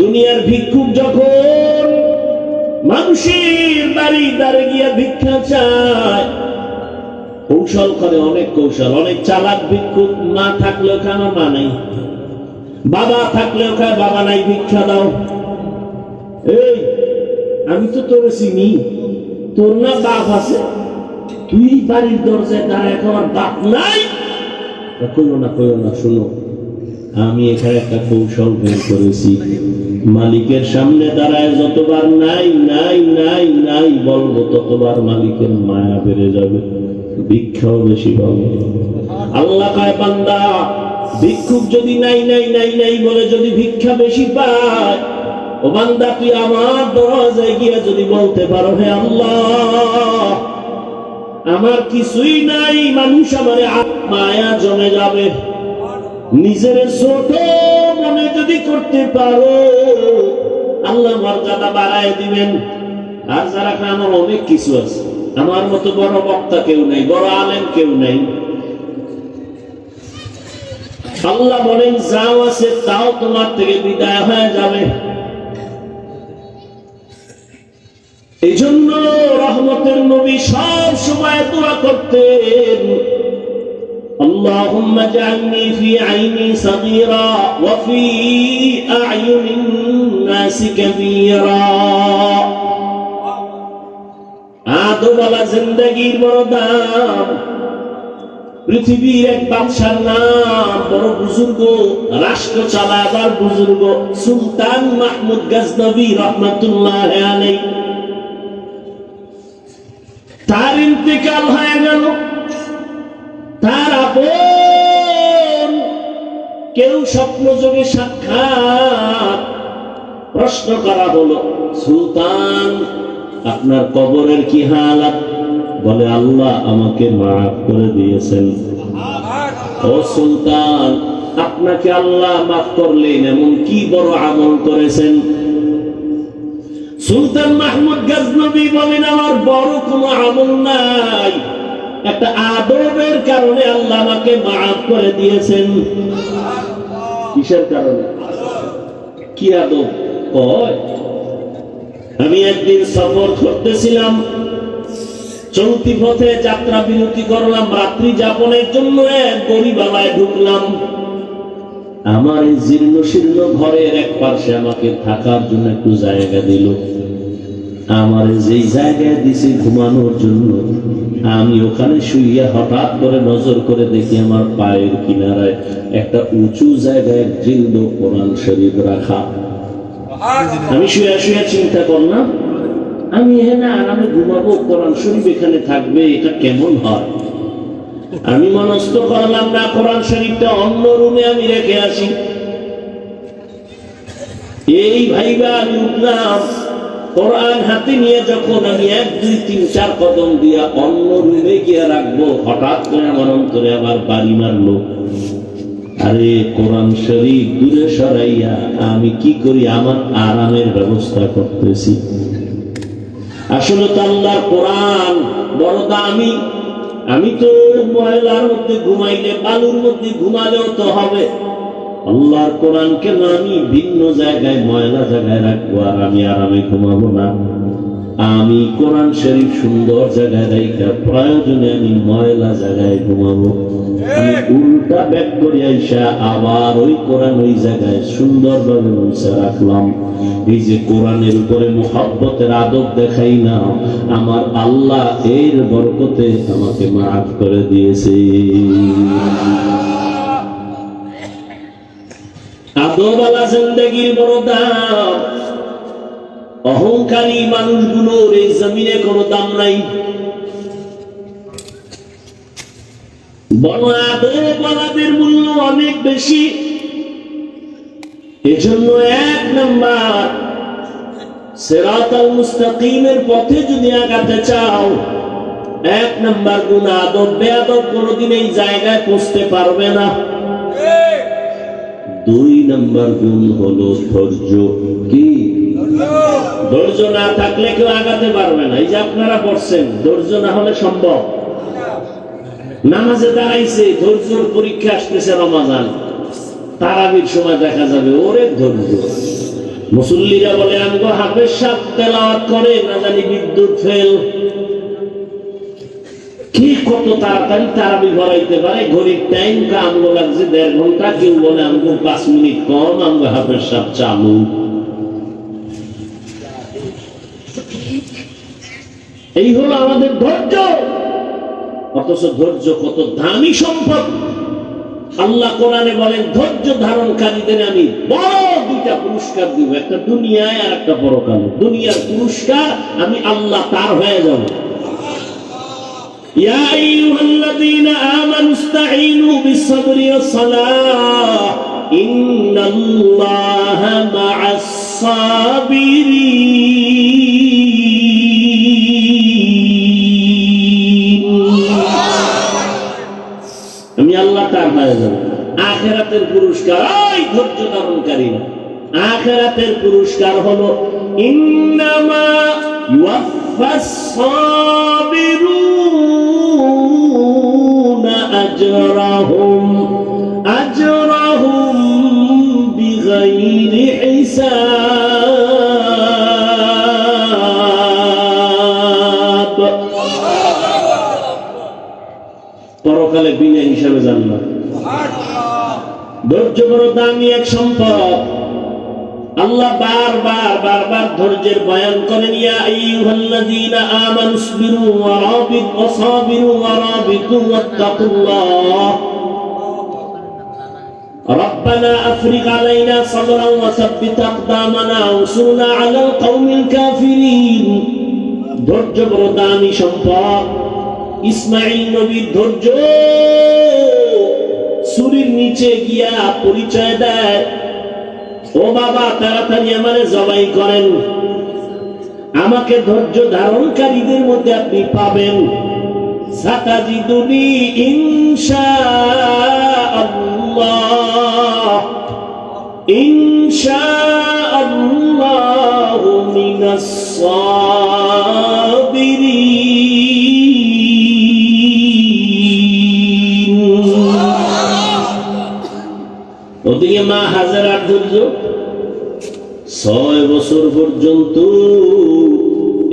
দুনিয়ার ভিক্ষুক যখন মানুষের বাড়ি দ্বারে গিয়া ভিক্ষা চায়, কৌশল করে, অনেক কৌশল। অনেক চালাক ভিক্ষুক, মা থাকলেও খায় আমার মা নাই, বাবা থাকলেও খায় বাবা নাই, ভিক্ষা দাও। এই আমি তো তোর চিনি, তোর না বাপ আছে, তুই বাড়ির দরজায় দাঁড়ায় আমার বাপ নাই? কইও না, কইও না, শুনো, আমি এখানে একটা কৌশল বের করেছি। মালিকের সামনে দাঁড়ায় যতবার নাই নাই নাই নাই বলবো, ততবার মালিকের মায়া বেড়ে যাবে, ভিক্ষাও বেশি পাবে। আল্লাহ কয়, বান্দা ভিক্ষুক যদি নাই নাই নাই নাই বলে যদি ভিক্ষা বেশি পায়, ও বান্দা তুই আমার দরজায় গিয়ে যদি বলতে পারো, হে আল্লাহ আমার কিছুই নাই, মানুষ আমারে মায়া জমে যাবে। নিজের ছোট মনে যদি করতে পারো, আল্লাহ মর্যাদা বাড়ায় দিবেন। আর যারা আমার অনেক কিছু আছে, আমার মতো বড় বক্তা কেউ নেই, বড় আলেম কেউ নেই, আল্লাহ বলেন যাও আছে তাও তোমার থেকে বিদায় হয়ে যাবে। এই জন্য রহমতের নবী সব সময় দোয়া করতেন, اللهم اجعلني في عيني صغيرا وفي أعين الناس كبيرا। আদোওয়ালা জিন্দেগির বড় দাম। পৃথিবীর এক বাদশার নাম, বড় বুজুর্গ, রাষ্ট্র চালাবার বুজুর্গ, সুলতান মাহমুদ গজনবী রহমাতুল্লাহ আলাইহি। তার ইন্তেকাল হয়ে গেল। তার আপন কেউ স্বপ্নযোগে সাক্ষাৎ, প্রশ্ন করা হলো, সুলতান আপনার কবরের কি হালাত? বলে আল্লাহ আমাকে মাফ করে দিয়েছেন। ও সুলতান, আপনাকে আল্লাহ মাফ করলেন, এমন কি বড় আমল করেছেন? সুলতান মাহমুদ গজনবী বলেন, আমার বড় কোনো আমল নাই, একটা আদবের কারণে আল্লাহ আমাকে মাফ করে দিয়েছেন। কিসের কারণে? কি আদব? আমি একদিন সফর করতেছিলাম, চলতি পথে যাত্রা বিরতি করলাম, রাত্রি যাপনের জন্য এক গরিবালায় ঢুকলাম। আমার এই জীর্ণ শীর্ণ ঘরের এক পাশে আমাকে থাকার জন্য একটু জায়গা দিল। আমার যেই জায়গায় দিছি ঘুমানোর জন্য, আমি ওখানে শুইয়া হঠাৎ করে নজর করে দেখি আমার পায়ের কিনারায় একটা উঁচু জায়গায় জিন্দ কোরআন শরীফ রাখা। আমি শুয়ে শুয়ে চিন্তা করলাম, আমি এখানে আরামে ঘুমাবো, কোরআন শরীফ এখানে থাকবে, এটা কেমন হয়? আমি মনস্থ করলাম না, কোরআন শরীফটা অন্য রুমে আমি রেখে আসি। এই ভাইবা আমি উঠলাম, কোরআন হাতে নিয়ে যখন আমি 1 2 3 4 কদম দিয়া অন্য রুমে গিয়ে রাখবো, হঠাৎ করে আমার অন্তরে আবার বাড়ি মারলো। আরে কোরআন শরীফ দূরে সরাইয়া আমি কি করি, আমার আরামের ব্যবস্থা করতেছি। আসলে তো আল্লাহর কোরআন বড় দামি। আমি তো ময়লার মধ্যে ঘুমাইলে, বালুর মধ্যে ঘুমালেও তো হবে, আল্লাহর কোরআন কেন আমি ভিন্ন জায়গায় ময়লা জায়গায় রাখবো আর আমি আরামে ঘুমাবো না? আমি কোরআন শরীফ সুন্দর জায়গায় রাখা, প্রয়োজনে আমি ময়লা জায়গায় ঘুমাবো। আমি উল্টা ব্যাক করে আইসা আবার ওই কোরআন ওই জায়গায় সুন্দরভাবে মুছে রাখলাম। এই যে কোরআনের উপরে মুহাব্বতের আদব দেখাই না, আমার আল্লাহ এর বরকতে আমাকে মাফ করে দিয়েছে। আদবওয়ালা জিন্দেগির বড় দাম। অহংকারী মানুষগুলোর এই জমিনে কোনো দাম নাই। বড় আদবওয়ালাদের মূল্য অনেক বেশি। এজন্য 1 নাম্বার, সিরাতাল মুস্তাকিমের পথে যদি আগাতে চাও, 1 নাম্বার গুণ আদব। বেয়াদব কোনোদিন এই জায়গায় পৌঁছতে পারবে না। 2 নাম্বার গুণ হলো ধৈর্য। কি? ধৈর্য না থাকলে কেউ আগাতে পারবে না। এই যে আপনারা পড়ছেন, ধৈর্য না হলে সম্ভব। নামাজে দাঁড়াইছে, ধৈর্যের পরীক্ষা আসতেছে, রমাজান তারাবির সময় দেখা যাবে ওরে ধৈর্য। মুসল্লিরা বলে আমগো হাফেজ সাহেব তেলাওয়াত করে না জানি বিদ্যুৎ ফেল। কি কত তাড়াতাড়ি তারাবি ভরাইতে পারে, ঘড়ির টাইম আমগো লাগছে 1.5 ঘন্টা, কেউ বলে আমগো 5 মিনিট কম, আমগো হাফেজ সাহেব চালু। এই হলো আমাদের ধৈর্য। অথচ ধৈর্য কত দামি সম্পদ। আল্লাহ কোরআনে বলেন ধৈর্য ধারণকারীদের আমি বড় 2টা পুরস্কার দিব, একটা দুনিয়ায় আর একটা পরকালে। দুনিয়ার পুরস্কার আমি আল্লাহ তার হয়ে যাব। ইয়া আইয়ুহাল্লাযীনা আমানু ইসতাঈনু বিস-সাবরি ওয়াস-সালাহ ইন্নাল্লাহা মা'আস-সাবিরিন। আমি আল্লাহ তার হয়ে যাব। আখিরাতের পুরস্কার ওই ধৈর্য ধারণকারীরা। আখিরাতের পুরস্কার হলো ইন্নামা ইউওয়াফাস-সাবিরুনা আজরাহুম বিগাইরি হিসাব। পরকালে বিনা হিসাবে জান্নাত। ধৈর্য বড় দামি এক সম্পদ। আল্লাহ বারবার ধৈর্যের বয়ান করেন। ইয়া আইয়ুহাল্লাযীনা আমানু ইসবিরু ওয়া সাবিরু ওয়া রাবিতু ওয়াত্তাকুল্লাহ ربنا أفرغ علينا صبرا وثبت أقدامنا وانصرنا على القوم الكافرين। ধৈর্য বড় দামি সম্পদ। ইসমাঈল নবীর ধৈর্য ছুরির নিচে গিয়া পরিচয় দেয়, ও বাবা তাড়াতাড়ি আমারে জবাই করেন, আমাকে ধৈর্য ধারণকারীদের মধ্যে আপনি পাবেন। সাতাজিদুনি ইনশাআল্লাহু মিনাস সাবিরিন। ওদিকে মা হাজেরার ধৈর্য 6 বছর পর্যন্ত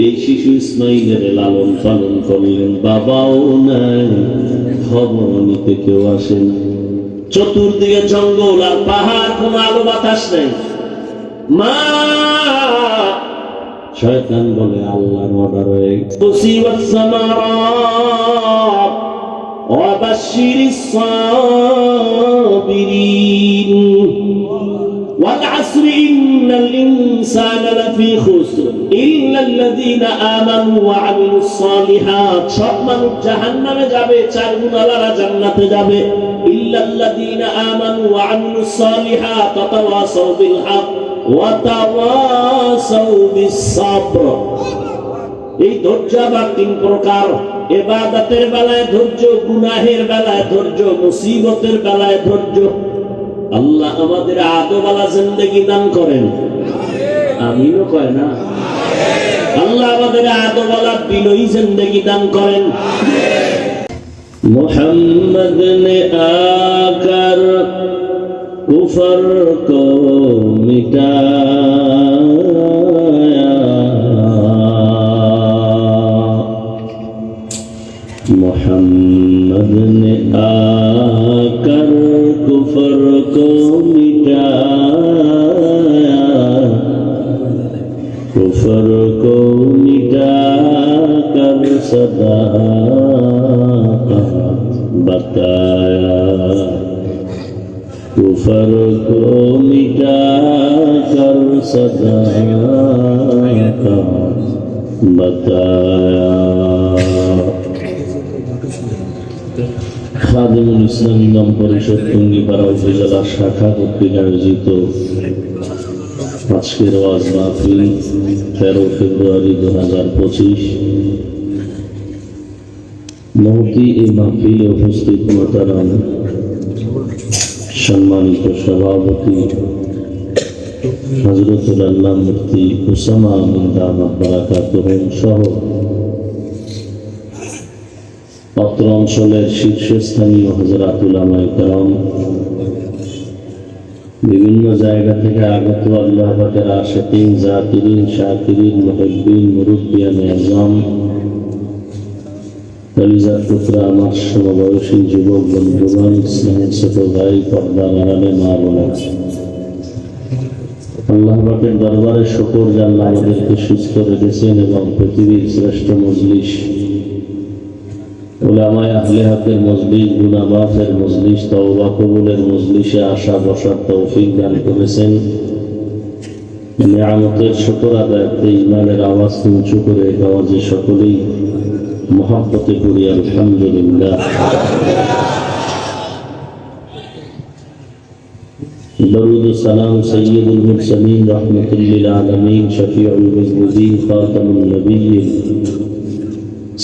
এই শিশু ইসমাইলের লালন পালন করলেন। বাবাও নাই, খবর নিতে কেউ আসে না। চতুর্দিকে জঙ্গল আর পাহাড়, কোনো আলো বাতাস নেই। মা শয়তান বলে আল্লাহর অর্ডার হয়ে মুসিবত সামারাত ওয়া বাশশিরিস সাবিরিন ওয়াল আসরি ইন্নাল ইনসানা লাফি খুসর ইল্লা আল্লাযীনা আমানু ওয়া আমিলুস সালিহাত। সব মানুষ জাহান্নামে যাবে, 4 গুণালারা জান্নাতে যাবে। ইল্লা আল্লাযীনা আমানু ওয়া আমিলুস সালিহাত ওয়া তাওয়াসাউ বিল হক ওয়া তাওয়াসাউ বিস সাবর। এই ধৈর্য আবার 3 প্রকার। ইবাদতের বেলায় ধৈর্য, গুনাহের বেলায় ধৈর্য, মুসিবতের বেলায় ধৈর্য। আল্লাহ আমাদের আদওয়ালা জিন্দেগি দান করেন, আমিনও কয় না। আল্লাহ আমাদের আদওয়ালা বিনয়ী জিন্দেগি দান করেন। मोहम्मद ने आकर कुफर को मिटाया, मोहम्मद ने आकर कुफर को मिटाया, कुफर को मिटाकर सदा बताया, कुफर को मिटाकर सदा बताया। খাদিমুল ইসলাম ইমাম পরিষদ টুঙ্গিপাড়া উপজেলা শাখা কর্তৃক আয়োজিত আজকের ওয়াজ মাহফিল 13 ফেব্রুয়ারি 2025। মহতি এই মাহফিলে উপস্থিত মোহতারাম সম্মানিত সভাপতি হযরতুল আল্লাহ মুফতি উসামা আমিন দামাত বারাকাতুহুম সহ অত্র অঞ্চলের শীর্ষস্থানীয় হযরত উলামায়ে কেরাম, বিভিন্ন জায়গা থেকে আগত আল্লাহ পাকের আশিকিন, জাকিরিন, শাকিরিন, মুহিব্বিন, মুরব্বিয়ান আযম, কলিজার টুকরা আমার সমবয়সী যুবক বন্ধুগণ, স্নেহের ছোট ভাই, পর্দার আড়ালে মা বোনেরা, আল্লাহ পাকের দরবারে শুকর যে আল্লাহ আমাদেরকে সুস্থ রেখেছেন এবং পৃথিবীর শ্রেষ্ঠ মজলিস, উলামায়ে আহলে হকের মজলিস, গুনাহ মাফের মজলিস, তওবা কবুলের মজলিসে আসা বসার তৌফিক দান করেছেন। নিয়ামতের শুকর আদায়ার্থে ইমানের আওয়াজ উঁচু করে এক আওয়াজে সকলেই মহব্বতে পড়ি আলহামদুলিল্লাহ। দরুদ ও সালাম সাইয়্যিদুল মুরসালিন রাহমাতুল লিল আলামিন শফিউল মুজনিবিন খাতামুন নবিয়্যিন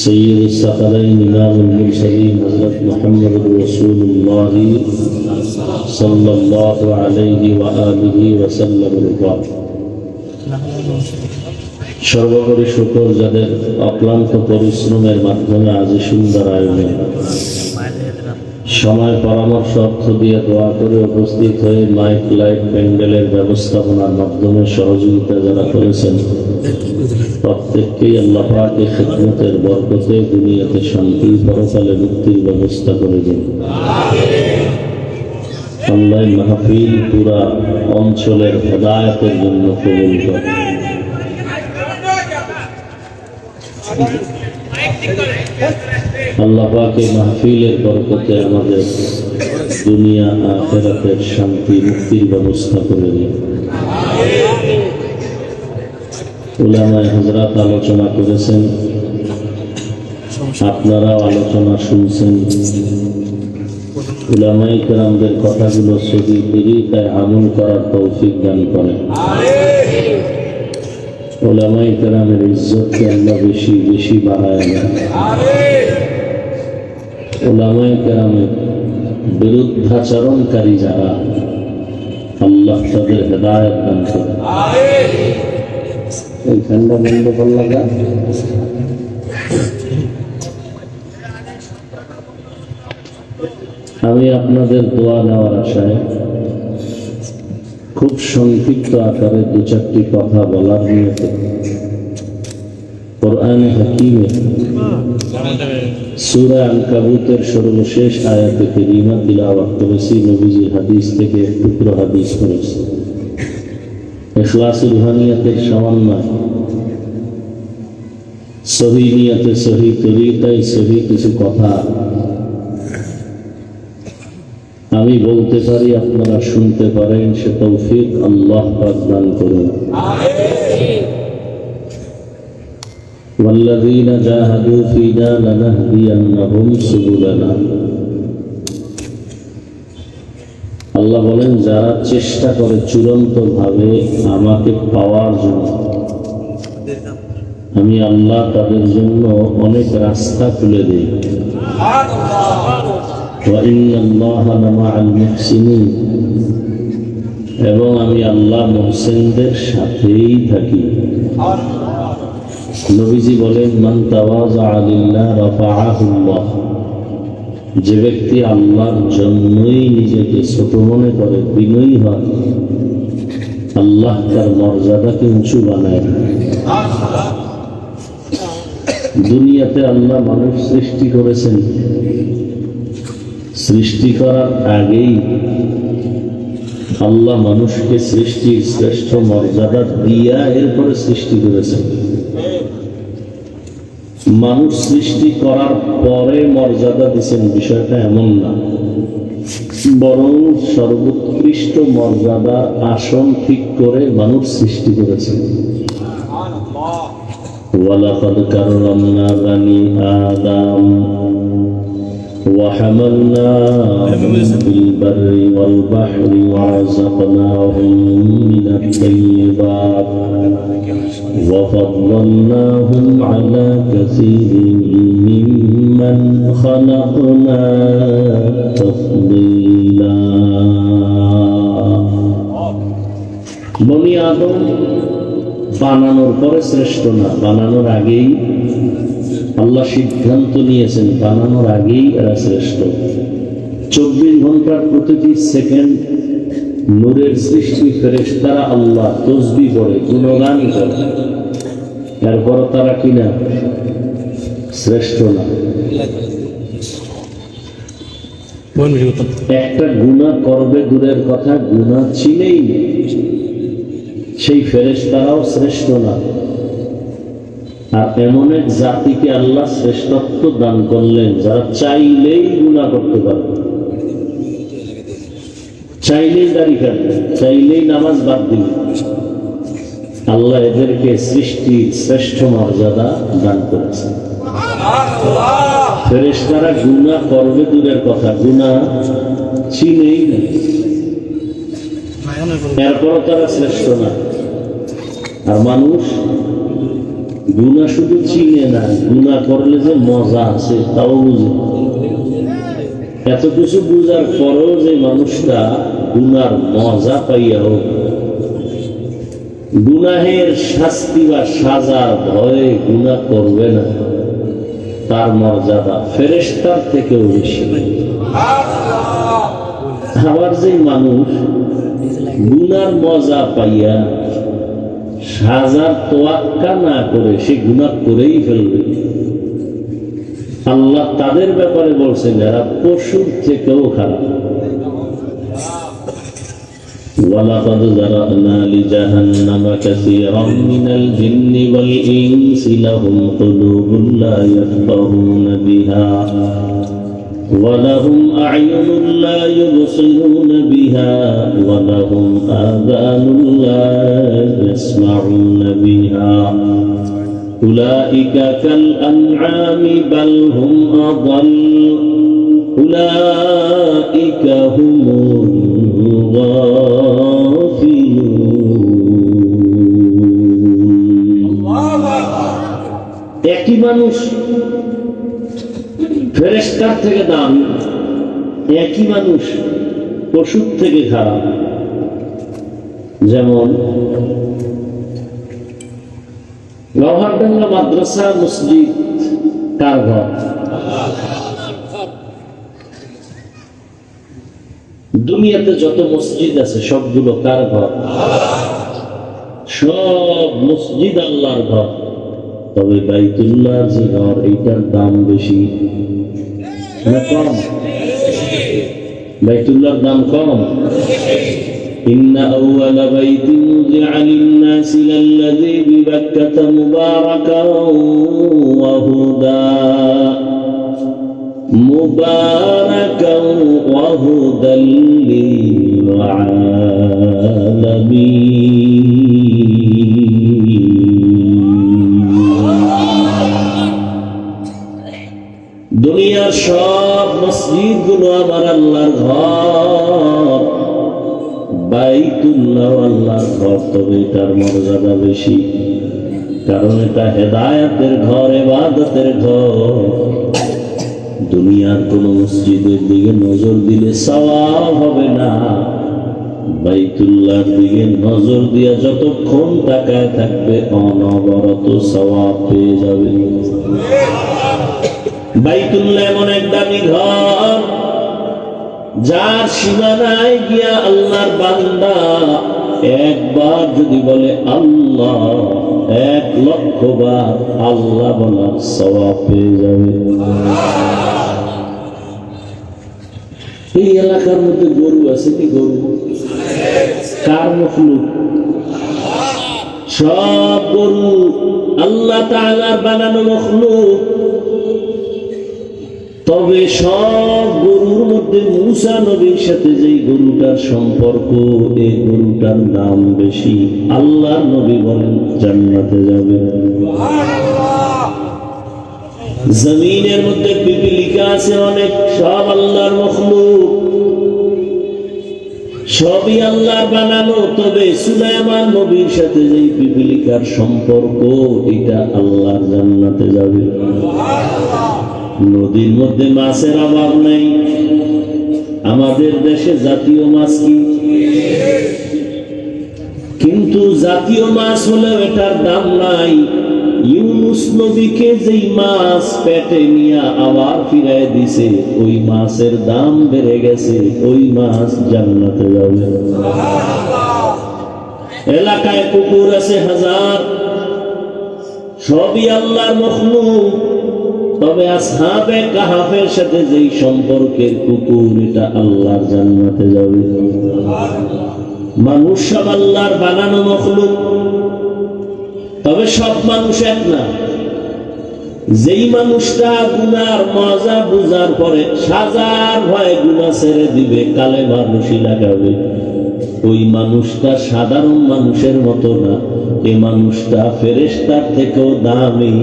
সৈয়দুস সাকালাইন ইমামুল মুরসালিন হযরত মুহাম্মদুর রাসূলুল্লাহ সাল্লাল্লাহু আলাইহি ওয়া আলিহি ওয়া সাল্লামের উপর সর্বোপরি শুকর যাদের অক্লান্ত পরিশ্রমের মাধ্যমে আজ সুন্দর আয়োজন, সময় পরামর্শ অর্থ দিয়ে দোয়া করে উপস্থিত হয়ে মাইক লাইট প্যান্ডেলের ব্যবস্থাপনার মাধ্যমে সহযোগিতা যারা করেছেন, প্রত্যেককেই আল্লাহ পাকের খিদমতের বরকতে দুনিয়াতে শান্তি, পরকালে মুক্তির ব্যবস্থা করে দেন। আল্লাহ মাহফিল পুরা অঞ্চলের হেদায়েতের জন্য কবুল করে। আল্লাহ পাকের মাহফিলের বরকতে আমাদের দুনিয়া আখিরাতের শান্তি মুক্তির ব্যবস্থা করে দিন। উলামায়ে হযরত আলোচনা করেছেন, আপনারাও আলোচনা শুনছেন। উলামায়ে কেরামদের কথাগুলো সহি তরিকায় আমল করার তৌফিক দান করেন। উলামায়ে কেরামের ইজ্জতকে আল্লাহ বেশি বেশি বাড়ায় দেন। উলামায়ে কেরামের বিরুদ্ধাচরণকারী যারা, আল্লাহ তাদের হেদায়েত দান করেন। এই ঠান্ডা বন্ধ করলাম না। আমি আপনাদের দোয়া নেওয়ার আশায় খুব সংক্ষিপ্ত আকারে দু চারটি কথা বলার নিয়তে কোরআনে হাকিমে সূরা আনকাবুতের সর্বশেষ আয়াতে কারিমা তিলাওয়াত করেছি। নবীজির হাদিস থেকে টুকরো হাদিস করেছি। ইখলাসুল রুহানিয়াতের সমন্বয়, সহি নিয়তে, সহি তরিকায় সহি কিছু কথা আমি বলতে পারি, আপনারা শুনতে পারেন, সে তৌফিক আল্লাহ পাক দান করুন। والذين جاهدوا فينا لنهدينهم سبلنا। আল্লাহ বলেন, যারা চেষ্টা করে চূড়ান্ত ভাবে আমাকে পাওয়ার জন্য, আমি আল্লাহ তাদের জন্য অনেক রাস্তা খুলে দিই। এবং আমি আল্লাহ মুহসিনদের সাথেই থাকি। নবীজি বলেন, মান তাওয়াযা লিল্লাহ রাফাআহুল্লাহ। যে ব্যক্তি আল্লাহর জন্যই নিজেকে ছোট মনে করে, বিনয়ী হয়, আল্লাহ তার মর্যাদাকে উঁচু বানায়। দুনিয়াতে আল্লাহ মানুষ সৃষ্টি করেছেন, সৃষ্টি করার আগেই আল্লাহ মানুষকে সৃষ্টির শ্রেষ্ঠ মর্যাদা দিয়া এরপরে সৃষ্টি করেছেন। মানুষ সৃষ্টি করার পরে মর্যাদা দিয়েছেন, বিষয়টা এমন না, বরং সর্বোৎকৃষ্ট মর্যাদার আসন ঠিক করে মানুষ সৃষ্টি করেছেন। ওয়ালাকাদ কাররামনা বানি আদম وحملناهم في البر والبحر ورزقناهم من الطيبات وفضلناهم على كثير ممن خلقنا تفضيلا। বনি আদম বানানোর পরে শ্রেষ্ঠ না, বানানোর আগেই আল্লাহ সিদ্ধান্ত নিয়েছেন, বানানোর আগেই এরা শ্রেষ্ঠ। 24 ঘন্টার প্রতিটি সেকেন্ড নূরের সৃষ্টি ফেরেশতারা আল্লাহ তসবিহ পড়ে, গুণগান করে, এরপর তারা কিনা শ্রেষ্ঠ না। একটা গুনাহ করবে দূরের কথা, গুনাহ চিনেই সেই ফেরেশতারাও শ্রেষ্ঠ না। আর এমন এক জাতিকে আল্লাহ শ্রেষ্ঠত্ব দান করলেন যারা চাইলেই গুনাহ করতে পারবে, চাইলেই দাড়ি কাটবে, চাইলেই নামাজ বাদ দিবে। আল্লাহ এদেরকে সৃষ্টির শ্রেষ্ঠ মর্যাদা দান করেছে। ফেরেশতারা গুনাহ করবে দূরের কথা, গুনাহ চিনেই না, এরপরও তারা শ্রেষ্ঠ না। আর মানুষ গুনাহ শুধু চিনে না, গুনাহ করলে যে মজা আছে তাও বুঝে। এত কিছু বুঝার পরেও যে মানুষটা গুনার মজা পাইয়াও গুনাহের শাস্তি বা সাজার ভয়ে গুনাহ করবে না, তার মর্যাদা ফেরেশতার থেকেও বেশি। আবার যে মানুষ গুনার মজা পাইয়া সাজার তোয়াক্কা না করে সে গুনাহ করেই ফেলবে, আল্লাহ তাদের ব্যাপারে বলছেন যারা পশুর থেকেও খারাপ। وَلَقَدْ ذَرَأْنَا لِجَهَنَّمَ كَثِيرًا مِنَ الْجِنِّ وَالْإِنسِ لَهُمْ قُلُوبٌ لَا يَفْقَهُونَ بِهَا وَلَهُمْ أَعْيُنٌ لَا يُبْصِرُونَ بِهَا وَلَهُمْ آذَانٌ لَا يَسْمَعُونَ بِهَا أُولَئِكَ كَالْأَنْعَامِ بَلْ هُمْ أَضَلُّ أُولَئِكَ هُمُ একই মানুষ ফেরেশতার থেকে দামি, একই মানুষ পশুর থেকে খারাপ। যেমন লোহারডাঙ্গা মাদ্রাসা মসজিদ কার ঘর? দুনিয়াতে যত মসজিদ আছে সবগুলো কার ঘর? সব মসজিদ আল্লাহর ঘর। তবে বাইতুল্লাহর যে ঘর, এইটার দাম বেশি না কম? বাইতুল্লাহর দাম কম। ইন্না আউওয়ালা বাইতিন উযিআ লিন-নাসি লাল্লাযী বিবাক্কাতা মুবারাকান ওয়া হুদা মুবারাকান ওয়া হুদাল লিল-আলামিন। দুনিয়ার সব মসজিদ গুলো আমার আল্লাহর ঘর, বাইতুল্লাহ আল্লাহর ঘর। তবে এটার মর্যাদা বেশি, কারণ এটা হেদায়েতের ঘর, ইবাদতের ঘর। দুনিয়ার কোন মসজিদের দিকে নজর দিলে সওয়াব হবে না, বাইতুল্লাহর দিকে নজর দিয়া যতক্ষণ তাকায় থাকবে অনবরত সওয়াব পেয়ে যাবে। বাইতুল্লাহ এমন এক দামি ঘর, যার সীমানায় গিয়া আল্লাহর বান্দা একবার যদি বলে আল্লাহ, 1,00,000 বার আল্লাহ বলার সওয়াব পেয়ে যাবে। এই এলাকার মধ্যে গরু আছে কি? গরু কার মখলুক? সব গরু আল্লাহ তাআলার বানানো মখলুক। তবে সব গরুর মধ্যে মুসা নবীর সাথে যেই গরুটার সম্পর্ক, এই গরুটার দাম বেশি। আল্লাহ নবী বলেন জান্নাতে যাবে। জমিনের মধ্যে পিপিলিকা আছে অনেক, সব আল্লাহর মখলুক, সবই আল্লাহর বানানো। তবে সুলাইমান নবীর সাথে যেই পিপিলিকার সম্পর্ক, এটা আল্লাহর জান্নাতে যাবে। নদীর মধ্যে মাছের অভাব নেই। আমাদের দেশে জাতীয় মাছ কি? কিন্তু জাতীয় মাছ হলেও এটার দাম নাই। ইউনুস নবীকে যেই মাছ পেটে নিয়ে আবার ফিরায় দিছে, ওই মাছের দাম বেড়ে গেছে, ওই মাছ জান্নাতে যাবে। এলাকায় কুকুর আছে হাজার, সবই আল্লাহর মখলুক, তবে আসহাবে কাহাফের সাথে যেই সম্পর্কের কুকুর, এটা আল্লাহর জান্নাতে যাবে। মানুষ সব আল্লাহর বানানো মখলুক, তবে সব মানুষ এক না। যেই মানুষটা গুনার মজা বুঝার পরে সাজার ভয়ে গুনাহ ছেড়ে দিবে, কালেমা রশি লাগাবে, ওই মানুষটা সাধারণ মানুষের মতো না, এই মানুষটা ফেরেশতার থেকেও দামি,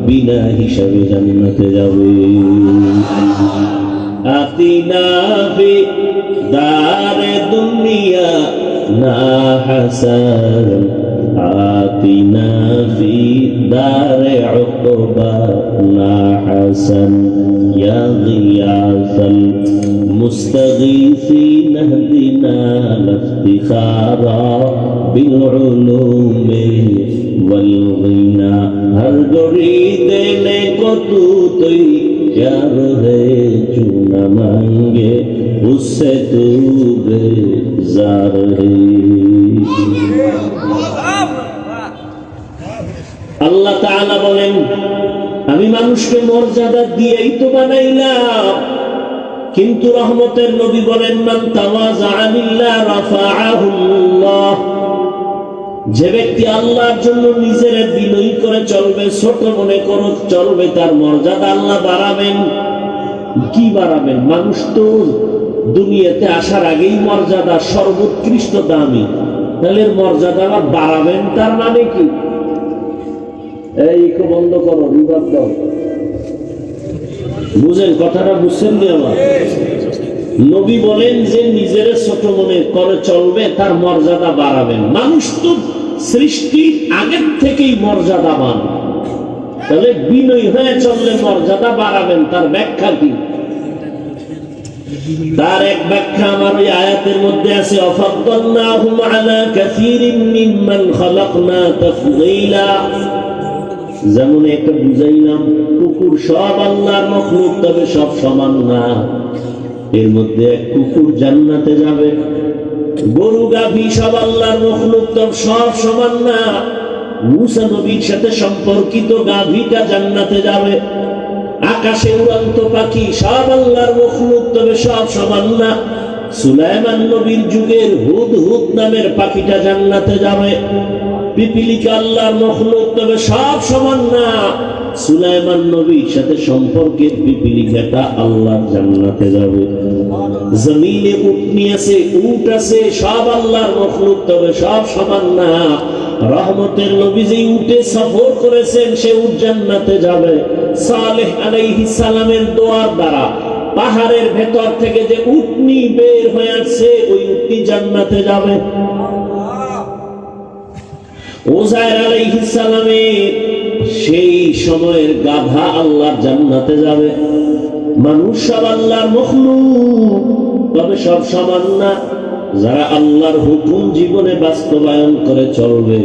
বিনা হিসাবে জান্নাতে যাবে। আতিনা ফি দারে দুনিয়া না হাসান, আতিনা ফি দারে উকবা না হাসান, ইয়া গিয়াসাল মুস্তাগীসিন ইহদিনা লিফতিখারা বিল উলুমি ওয়াল গিনা, হর গরি দেনে কো তু তুই यार है जो न मांगे उससे तू बेजार है। আল্লাহ তাআলা বলেন, আমি মানুষকে মর্যাদা দিয়েই তো বানাইলাম, কিন্তু রহমতের নবী বলেন, মান তাওয়াযা লিল্লাহ রাফাআহুল্লাহ, যে ব্যক্তি আল্লাহর জন্য নিজের বিনয়ী করে চলবে, ছোট মনে করে চলবে, তার মর্যাদা আল্লাহ বাড়াবেন। কি বাড়াবেন? মানুষ তো দুনিয়াতে আসার আগেই মর্যাদা সর্বোৎকৃষ্ট দামি, তাহলে মর্যাদা বাড়াবেন তার মানে কি? এই বন্ধ করো, বিবাদ দাও, বুঝেন কথাটা? বুঝছেন নি আমার? নবী বলেন যে নিজের ছোট মনে করে চলবে, তার মর্যাদা বাড়াবেন। মানুষ তো সৃষ্টির আগের থেকেই মর্যাদাবান, তাহলে বিনয়ী হয়ে চললে মর্যাদা বাড়াবেন, তার ব্যাখ্যা কি? তার এক ব্যাখ্যা আমার ওই আয়াতের মধ্যে আছে, আফাদ্দালনাহুম আলা কাসীরিন মিম্মান খালাকনা তাফদীলা। যেমন একটা বুঝাইলাম, কুকুর সব আল্লাহর মাখলুক, তবে সব সমান না। এর মধ্যে এক কুকুর জান্নাতে যাবে, গরু গাভী সব আল্লাহর মাখলুক, তবে সব সমান না। মুসা নবীর সাথে সম্পর্কিত গাভীটা জান্নাতে যাবে। আকাশে উড়ন্ত পাখি সব আল্লাহর মাখলুক, তবে সব সমান না। সুলাইমান নবীর যুগের হুদহুদ নামের পাখিটা জান্নাতে যাবে। পিপিলিকা আল্লাহর মাখলুক, তবে সব সমান না। সুলাইমান নবীর সাথে সম্পর্কের পিপিলিকাটা আল্লাহর জান্নাতে যাবে। জমিনে উটনি আছে, উট আছে, সব আল্লাহর মাখলুক, তবে সব সমান না। রহমতের নবী যে উটে সফর করেছেন, সে উট জান্নাতে যাবে। সালেহ আলাইহিস সালামের দোয়ার দ্বারা পাহাড়ের ভেতর থেকে যে উটনি বের হয়ে আসছে, ওই উটনি জান্নাতে যাবে। উযাইর আলাইহিস সালামের সেই সময়ের গাধা আল্লাহর জান্নাতে যাবে। মানুষ সব আল্লাহর মাখলুক, তবে সব সমান না। যারা আল্লাহর হুকুম জীবনে বাস্তবায়ন করে চলবে,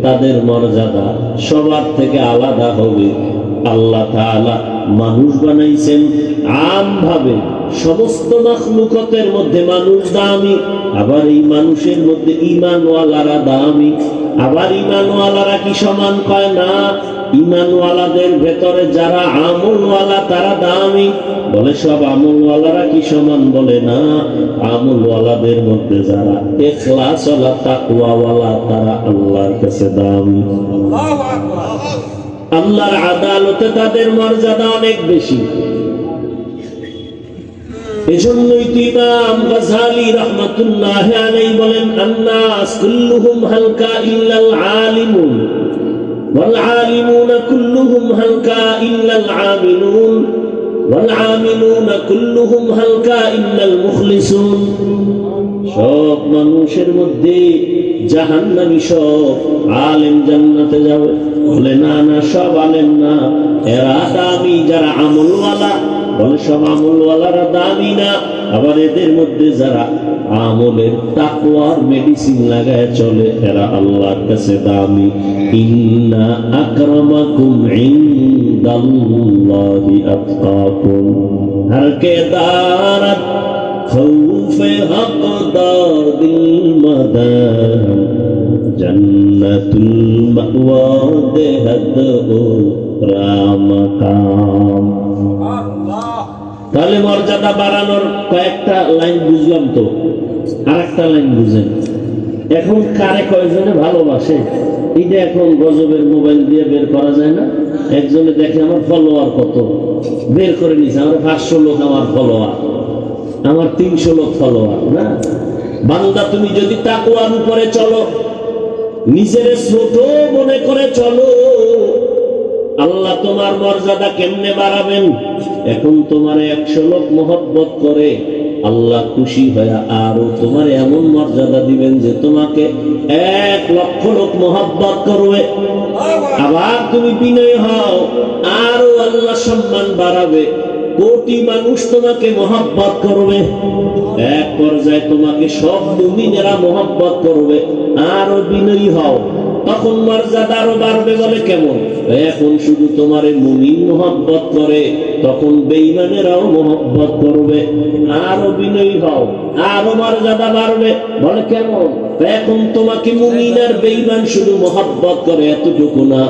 তাদের মর্যাদা সবার থেকে আলাদা হবে। আল্লাহ তাআলা মানুষ বানাইছেন আমভাবে, সমস্ত মাখলুকাতের মধ্যে মানুষ দামি, আবার এই মানুষের মধ্যে ঈমানওয়ালারা দামি। আবার ঈমানওয়ালারা কি সমান? কয় না। ঈমানওয়ালাদের ভেতরে যারা আমলওয়ালা তারা দামি, বলে সব আমলওয়ালারা কি সমান? বলে না। আমলওয়ালাদের মধ্যে যারা ইখলাসওয়ালা তাকওয়াওয়ালা, তারা আল্লাহর কাছে দামি। আল্লাহর আদালতে তাদের মর্যাদা অনেক বেশি। এজন্যই তো ইমাম গাযযালী রাহমাতুল্লাহ আলাইহি বলেন, আন্নাস কুল্লুহুম হালকা ইল্লাল আলিমুন ওয়াল আলিমুনা কুল্লুহুম হালকা ইল্লাল আমিলুন ওয়াল আমিলুনা কুল্লুহুম হালকা ইল্লাল মুখলিসুন। সব মানুষের মধ্যে জাহান্নামী, সব আলেম জান্নাতে যাবে। বলে না না, সব আলেম না, এরা দামি যারা আমলওয়ালা, বলে সব আমলওয়ালারা দামি না, আবার এদের মধ্যে যারা আমলের তাকওয়ার মেডিসিন লাগায় চলে এরা আল্লাহর কাছে দামি। ইন্না আকরামাকুম ইনদাল্লাহি আতকাকুম, হর কে দারত খৌফে হকদার দিল মদান, জান্নাতুল মাওয়া দেহদ ও রামকাম। তাহলে মর্যাদা বাড়ানোর কয়েকটা লাইন বুঝলাম, তো আরেকটা লাইন বুঝেন। এখন কারে কয়জনে ভালোবাসে এটা এখন গজবের মোবাইল দিয়ে বের করা যায় না। একজনে দেখে আমার ফলোয়ার কত, বের করে নিছে আমার 500 লোক আমার ফলোয়ার, আমার 300 লোক ফলোয়ার। না বান্দা, তুমি যদি তাকওয়ার উপরে চলো, নিজের ছোট মনে করে চলো, আল্লাহ তোমার মর্যাদা কেমনে বাড়াবেন। এখন তোমার 100 লোক মহব্বত করে, আল্লাহ খুশি হয়ে আরো তোমার এমন মর্যাদা দিবেন যে তোমাকে 1 লক্ষ লোক মহব্বত করবে। আবার তুমি বিনয় হও, আরো আল্লাহ সম্মান বাড়াবে, কোটি মানুষ তোমাকে মহব্বত করবে। এক পর্যায়ে তোমাকে সব মুমিনেরা মহব্বত করবে। আরো বিনয়ী হও, তখন মর্যাদা আরো বাড়বে। বলে কেমন? এখন শুধু তোমার মুমিন মহব্বত করে, তখন বেঈমানেরাও মহব্বত করবে। আরো বিনয়ী হও, আরো মর্যাদা বাড়বে। বলে কেমন? এখন তোমাকে মুমিন আর বেঈমান শুধু মহব্বত করে, এতটুকু না,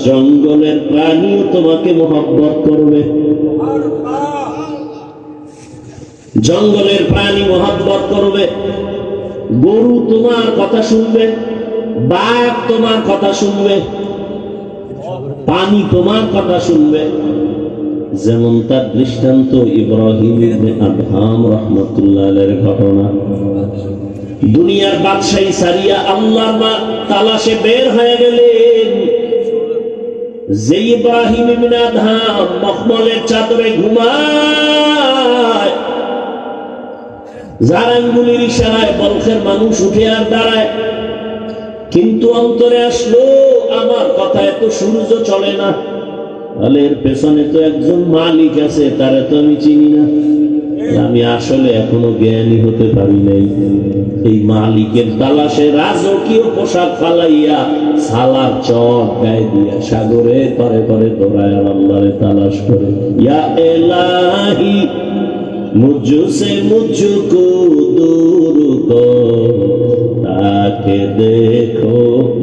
জঙ্গলের প্রাণীও তোমাকে মহব্বত করবে। জঙ্গলের প্রাণী মহব্বত করবে, গরু তোমার কথা শুনবে, বাঘ তোমার কথা শুনবে, পানি তোমার কথা শুনবে। যেমন তার দৃষ্টান্ত ইব্রাহিম ইবনে আদহাম রাহমাতুল্লাহ আলাইহির ঘটনা। দুনিয়ার বাদশাহী সারিয়া আল্লাহর তালাশে বের হয়ে গেলেন। যে ইব্রাহিম ইবনে আদহাম মখমলের চাদরে ঘুমায়, যার আঙ্গুলির ইশারায় বলখের মানুষ উঠে আর দাঁড়ায়, কিন্তু অন্তরে আসলো আমার কথা এত সূর্য চলে না, তাহলে এর পেছনে তো একজন মালিক আছে, তারে তো আমি চিনি না, আমি আসলে এখনো জ্ঞানী হতে পারি নাই। এই মালিকের তালাশে রাজকীয় পোশাক ফালাইয়া সালার চট গায়ে দিয়া সাগরে পরে পরে দৌড়ায় আর আল্লাহরে তালাশ করে। ইয়া ইলাহি মুঝসে মুঝকো दूर कर, ताके देखो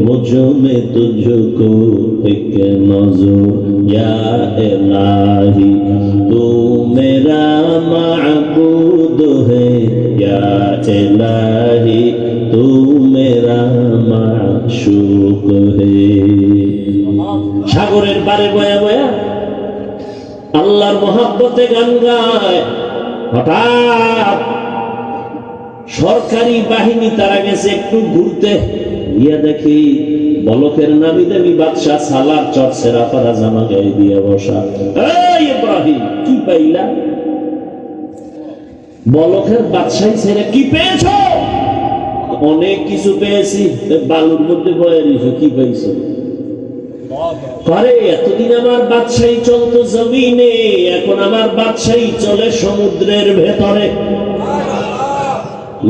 मुझ में तुझको एक नजर, या इलाही तू मेरा माबूद है, या इलाही तू मेरा माशूक है। সাগরের পারে বয়া বয়া আল্লাহর মহব্বতে গান গায়। হঠাৎ সরকারি বাহিনী তারা গেছে একটু ঘুরতে, গিয়া দেখি বলকের নামি দামি বাদশাহ সালার চট সেরা পারা জামা গায়ে দিয়ে বসা। এই ইব্রাহিম, কি পাইলা? বলকের বাদশাহী ছেড়ে কি পেয়েছ? অনেক কিছু পেয়েছি। বালুর মধ্যে বয়ে রয়েছে, কি পাইছো? করে এতদিন আমার বাদশাহী চলতো জমিনে, এখন আমার বাদশাহী চলে সমুদ্রের ভেতরে।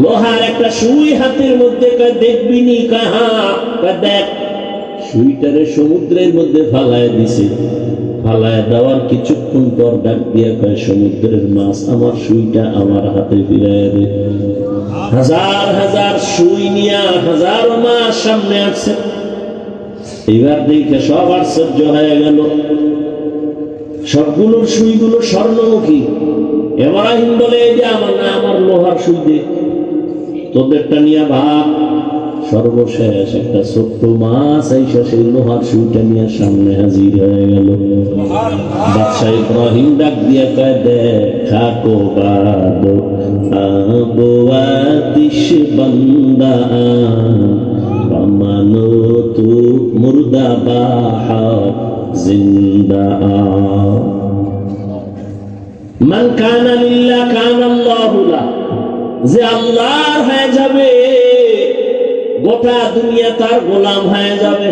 লোহার একটা সুই হাতের মধ্যে, দেখবি নি? দেখ, সুইটারে সমুদ্রের মধ্যে ফালায় দিছে। ফালায় দেওয়ার কিছুক্ষণ পর ডাক দিয়া কয়, সমুদ্রের মাছ আমার সুইটা আমার হাতে ফিরাইয়া দে। হাজার হাজার সুই নিয়া হাজারো মাছ সামনে আসছে। এবার দেখে সব আশ্চর্য হয়ে গেল, সবগুলোর সুইগুলো স্বর্ণমুখী। ইব্রাহিম বলে, এই যে আমার না, আমার লোহার সুই দে, তোদেরটা নিয়ে ভাব। সর্বশেষ একটা ছোট্ট মাছ আইসা সেই লোহার সুইটা নিয়ে সামনে হাজির হয়ে গেল। বাদশাহ ইব্রাহিম ডাক দিয়া কয়, দেখা কো বাদ আবো আতিশ বান্দা, মানো তু মুর্দা বাহা জিন্দা। মান কানা লিল্লাহ কানা আল্লাহু লাহ, যে আল্লাহর হয়ে যাবে গোটা দুনিয়া তার গোলাম হয়ে যাবে।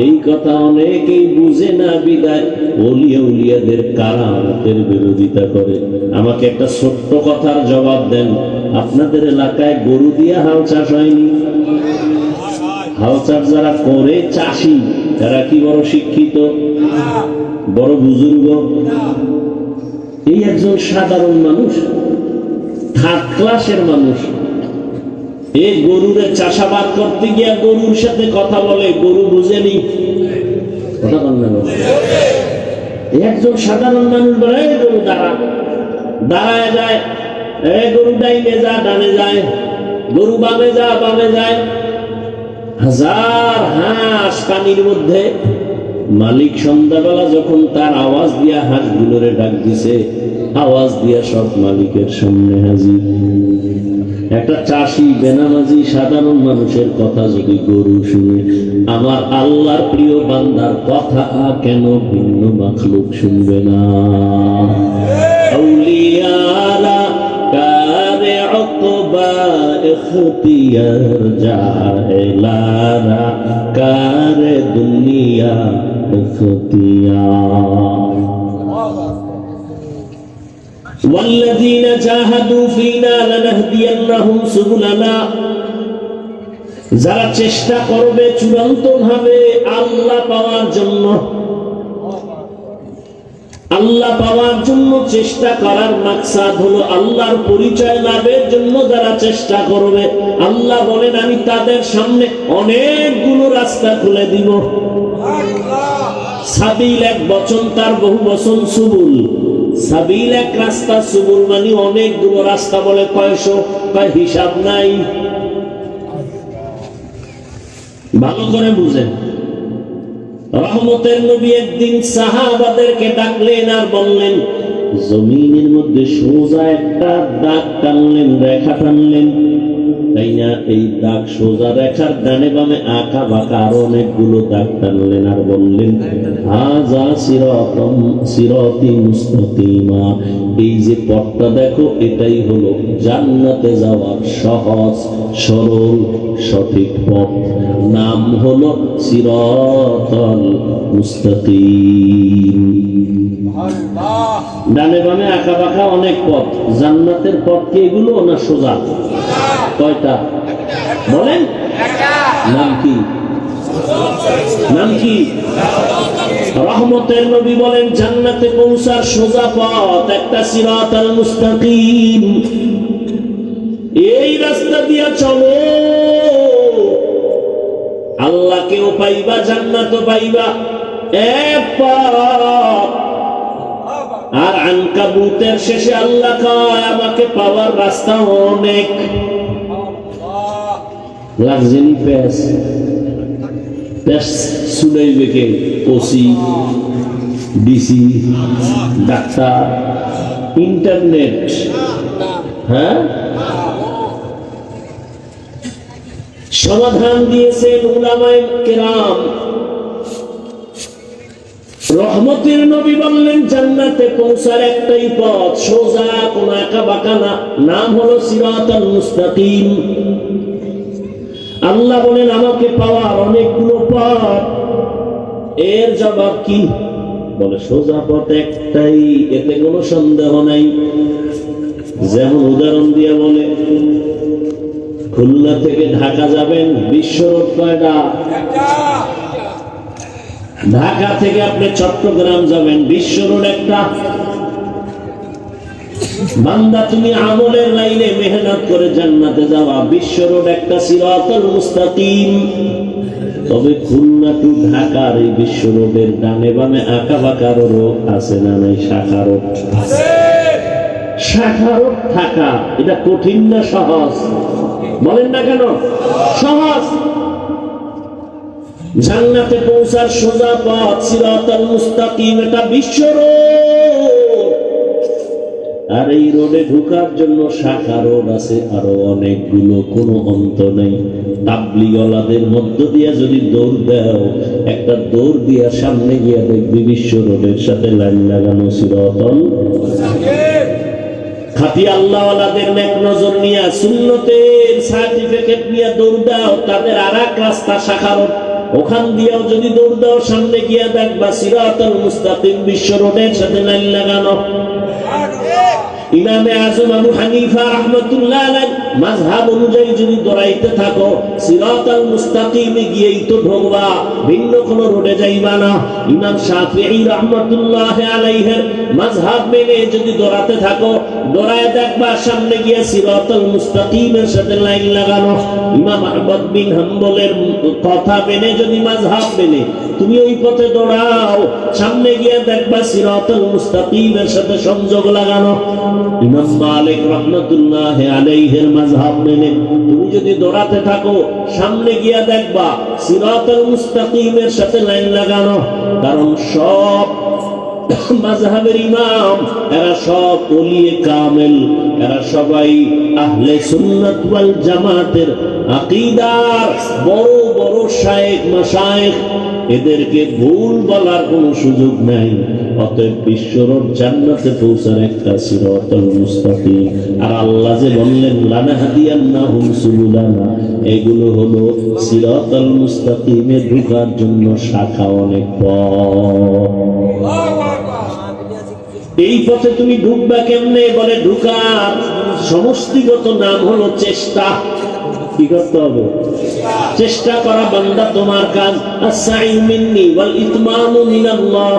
এই কথা অনেকেই বুঝে না বিদায় ওলিয়া উলিয়াদের কারামতের বিরোধিতা করে। আমাকে একটা ছোট্ট কথার জবাব দেন, আপনাদের এলাকায় গরু দিয়ে হাল চাষ হয়নি? হাল চাষ যারা করে চাষি, তারা কি বড় শিক্ষিত, বড় বুজুর্গ? এই একজন সাধারণ মানুষ, থার্ড ক্লাসের মানুষ, এই গরুরে চাষাবাদ করতে গিয়া গরুর সাথে কথা বলে, গরু বুঝেনি কথা বললেন। একজন সাধারণ মানুষ বলে গরু দাঁড়ায় যায়, গরু ডাইনে যা ডানে যায়, গরু বামে যা বামে যায়। হাজার হাঁস পানির মধ্যে। মালিক সন্ধ্যাবেলা যখন তার আওয়াজ দিয়া হাঁসগুলোরে ডাক দিছে, আওয়াজ দিয়া সব মালিকের সামনে হাজির। একটা চাষি বেনামাজি সাধারণ মানুষের কথা যদি গরু শুনে, আমার আল্লাহর প্রিয় বান্দার কথা কেন ভিন্ন মাখলুক শুনবে না? আউলিয়ারা কারে উকবা ইখতিয়ার, জাহেলারা কারে দুনিয়া ইখতিয়ার। والذين جاهدوا فينا لنهدينهم سبلنا। যারা চেষ্টা করবে চূড়ান্ত ভাবে আল্লাহ পাওয়ার জন্য, আল্লাহ পাওয়ার জন্য চেষ্টা করার মাকসাদ হলো আল্লাহর পরিচয় লাভের জন্য যারা চেষ্টা করবে, আল্লাহ বলেন আমি তাদের সামনে অনেকগুলো রাস্তা খুলে দিব। সাবিল এক বচন, তার বহু বচন সুবুল। সাবিল এক রাস্তা, সুবুল মানে অনেকগুলো রাস্তা। বলে কয়শো? কয় হিসাব নাই। ভালো করে বুঝেন। রহমতের নবী একদিন সাহাবাদেরকে ডাকলেন আর বললেন, জমিনের মধ্যে সোজা একটা দাগ টানলেন, রেখা টানলেন, তাই না? এই দাগ সোজা রেখার ডানে বামে আঁকা বাঁকা আরো অনেকগুলো দাগ টানলেন আর বললেন, হাযা সিরাতি মুস্তাকিমা। এই যে পথটা দেখো, এটাই হলো জান্নাতে যাওয়ার সহজ সরল সঠিক পথ। নাম হলো সিরাতাল মুস্তাকিম। ডানে বামে আঁকা বাঁকা অনেক পথ, জান্নাতের পথ কি এগুলো না সোজা? কয়টা বলেন? নাম কি? নাম কি? রহমতের নবী বলেন জান্নাতে পৌঁছার সোজা পথ একটা সিরাতাল মুস্তাকিম। এই রাস্তা দিয়া চলো, আল্লাহকেও পাইবা, জান্নাতও পাইবা। এক পথ। আর আনকাবুতের শেষে আল্লাহ কয় আমাকে পাওয়ার রাস্তা অনেক। লাগজেনি পেস পেস শুনাইবে কে? OC, DC, doctor, internet. হ্যাঁ, সমাধান দিয়েছেন উলামায়ে কেরাম। রহমতের নবী বললেন জান্নাতে পৌঁছার একটাই পথ, সোজা, কোন আঁকা বাঁকা না। নাম হলো সিরাতাল মুস্তাকিম। আল্লাহ বলেন আমাকে পাওয়ার অনেকগুলো পথ। এর জবাব কি? বলে সোজা পথ একটাই, এতে কোনো সন্দেহ নাই। যেমন উদাহরণ দিয়ে বলে, খুলনা থেকে ঢাকা যাবেন, বিশ্ব রোড কয়টা? ঢাকা থেকে আপনি চট্টগ্রাম যাবেন, বিশ্ব রোড একটা। বান্দা তুমি আমলের লাইনে মেহনত করে জান্নাতে যাওয়া, বিশ্ব রোড একটা, সিরাতাল মুস্তাকিম। তবে খুলনা টু ঢাকার এই বিশ্ব রোডের ডানে বামে আঁকা বাঁকা রোড আছে না নাই? শাখা রোড আছে। শাখা রোড থাকা এটা কঠিন না সহজ? বলেন না কেন? সহজ। জান্নাতে পৌঁছার সোজা পথ সিরাতাল মুস্তাকিম, এটা বিশ্ব রোড। আর এই রোডে ঢোকার জন্য শাখা রোড আছে আরো অনেকগুলো, কোনো অন্ত নেই। তাবলীগওয়ালাদের মধ্য দিয়া যদি দৌড় দাও, একটা দৌড় দিয়া সামনে গিয়া দেখবি বিশ্ব রোডের সাথে লাইন লাগানো সিরাতাল মুস্তাকিম। খাঁটি আল্লাহওয়ালাদের নেক নজর নিয়া, সুন্নতের সার্টিফিকেট নিয়ে দৌড় দাও, তাদের আর এক রাস্তা শাখা রোড। ওখান দিয়েও যদি দৌড় দাও সামনে গিয়ে দেখবা সিরাতুল মুস্তাকিম বিশ্ব রোডের সাথে লাইন লাগানো। ইমামে আজম আবু হানিফা রাহমাতুল্লাহ আলাইহি মাযহাব অনুযায়ী যদি দৌড়াইতে থাকো সিরাতুল মুস্তাকিমে গিয়েই তো ঢোকবা, ভিন্ন কোন রোডে যাইবা না। ইমাম শাফিঈ রাহমাতুল্লাহ আলাইহির মাযহাব মেনে যদি দৌড়াতে থাকো, দৌড়ায় দেখবা সামনে গিয়ে সিরাতুল মুস্তাকিমের সাথে লাইন লাগানো। ইমাম আহমদ বিন হাম্বলের কথা মেনে যদি মাযহাব মেনে তুমি ওই পথে দৌড়াও, সামনে গিয়ে দেখবা সিরাতুল মুস্তাকিমের সাথে সংযোগ লাগানো। ইমাম মালিক রাহমাতুল্লাহ আলাইহির মাযহাব মেনে তুমি যদি দৌড়াতে থাকো, সামনে গিয়ে দেখবা সিরাতুল মুস্তাকিমের সাথে লাইন লাগানো। কারণ সব মাযহাবের ইমাম এরা সব ওলিয়ে কামেল, এরা সবাই আহলে সুন্নাত ওয়াল জামাতের আকীদার বড় বড় শায়েখ মাশায়েখ, এদেরকে ভুল বলার কোনো সুযোগ নাই। অতএব বিশ্বরোড জান্নাতে পৌঁছার একটা সিরাতুল মুস্তাকিম। আর আল্লাহ যে বললেন লানাহাদিয়ান্নাহুম সুবুলানা, এগুলো হলো সিরাতুল মুস্তাকিমে ঢোকার জন্য শাখা অনেক পথ। এই পথে তুমি ঢুকবা কেমনে? বলে ঢুকার সমষ্টিগত নাম হলো চেষ্টা। কি করতে হবে? চেষ্টা করা বান্দা তোমার কাজ। আস-সাইউ মিন্নি ওয়াল ইতমামু মিনাল্লাহ।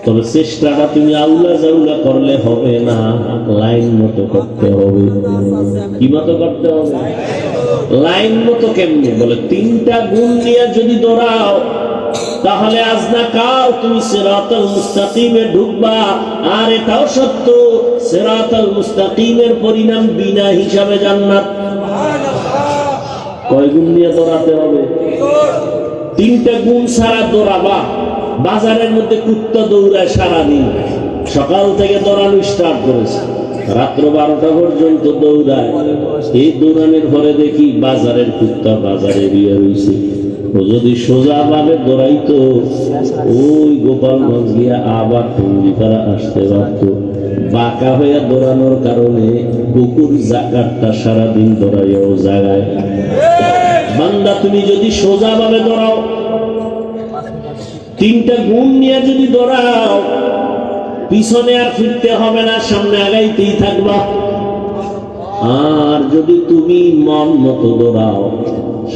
তবে চেষ্টাটা তুমি আউলা জাউলা করলে হবে না, লাইন মতো করতে হবে। কি মতো করতে হবে? লাইন মতো কেমনে? বলে তিনটা গুণ নিয়ে যদি দৌড়াও, তাহলে আজ না কাল তুমি সিরাতুল মুস্তাকিমে ঢুকবা। আর এটাও সত্য, সিরাতুল মুস্তাকিমের পরিণাম বিনা হিসাবে জান্নাত। কয় গুণ নিয়ে দৌড়াতে হবে? তিনটা গুণ ছাড়া দৌড়াবা। বাজারের মধ্যে কুত্তা দৌড়ায় সারাদিন, সকাল থেকে দৌড়ানো স্টার্ট করেছে, রাত্র 12টা পর্যন্ত দৌড়ায়। এই দৌড়ানোর পরে দেখি বাজারের কুত্তা বাজারে বিয়ে হয়েছে। ও যদি সোজা ভাবে দৌড়াইতো, ওই গোপালগঞ্জ গিয়ে আবার টঙ্গিপাড়া আসতে পারত। বাঁকা হইয়া দৌড়ানোর কারণে কুকুর জাকাতটা সারাদিন দৌড়াইয়াও জাগায়। বান্দা তুমি যদি সোজা ভাবে দৌড়াও, তিনটা গুণ নিয়ে যদি দৌড়াও, পিছনে আর ফিরতে হবে না, সামনে আগাইতেই থাকবা। আর যদি তুমি মন মতো দৌড়াও,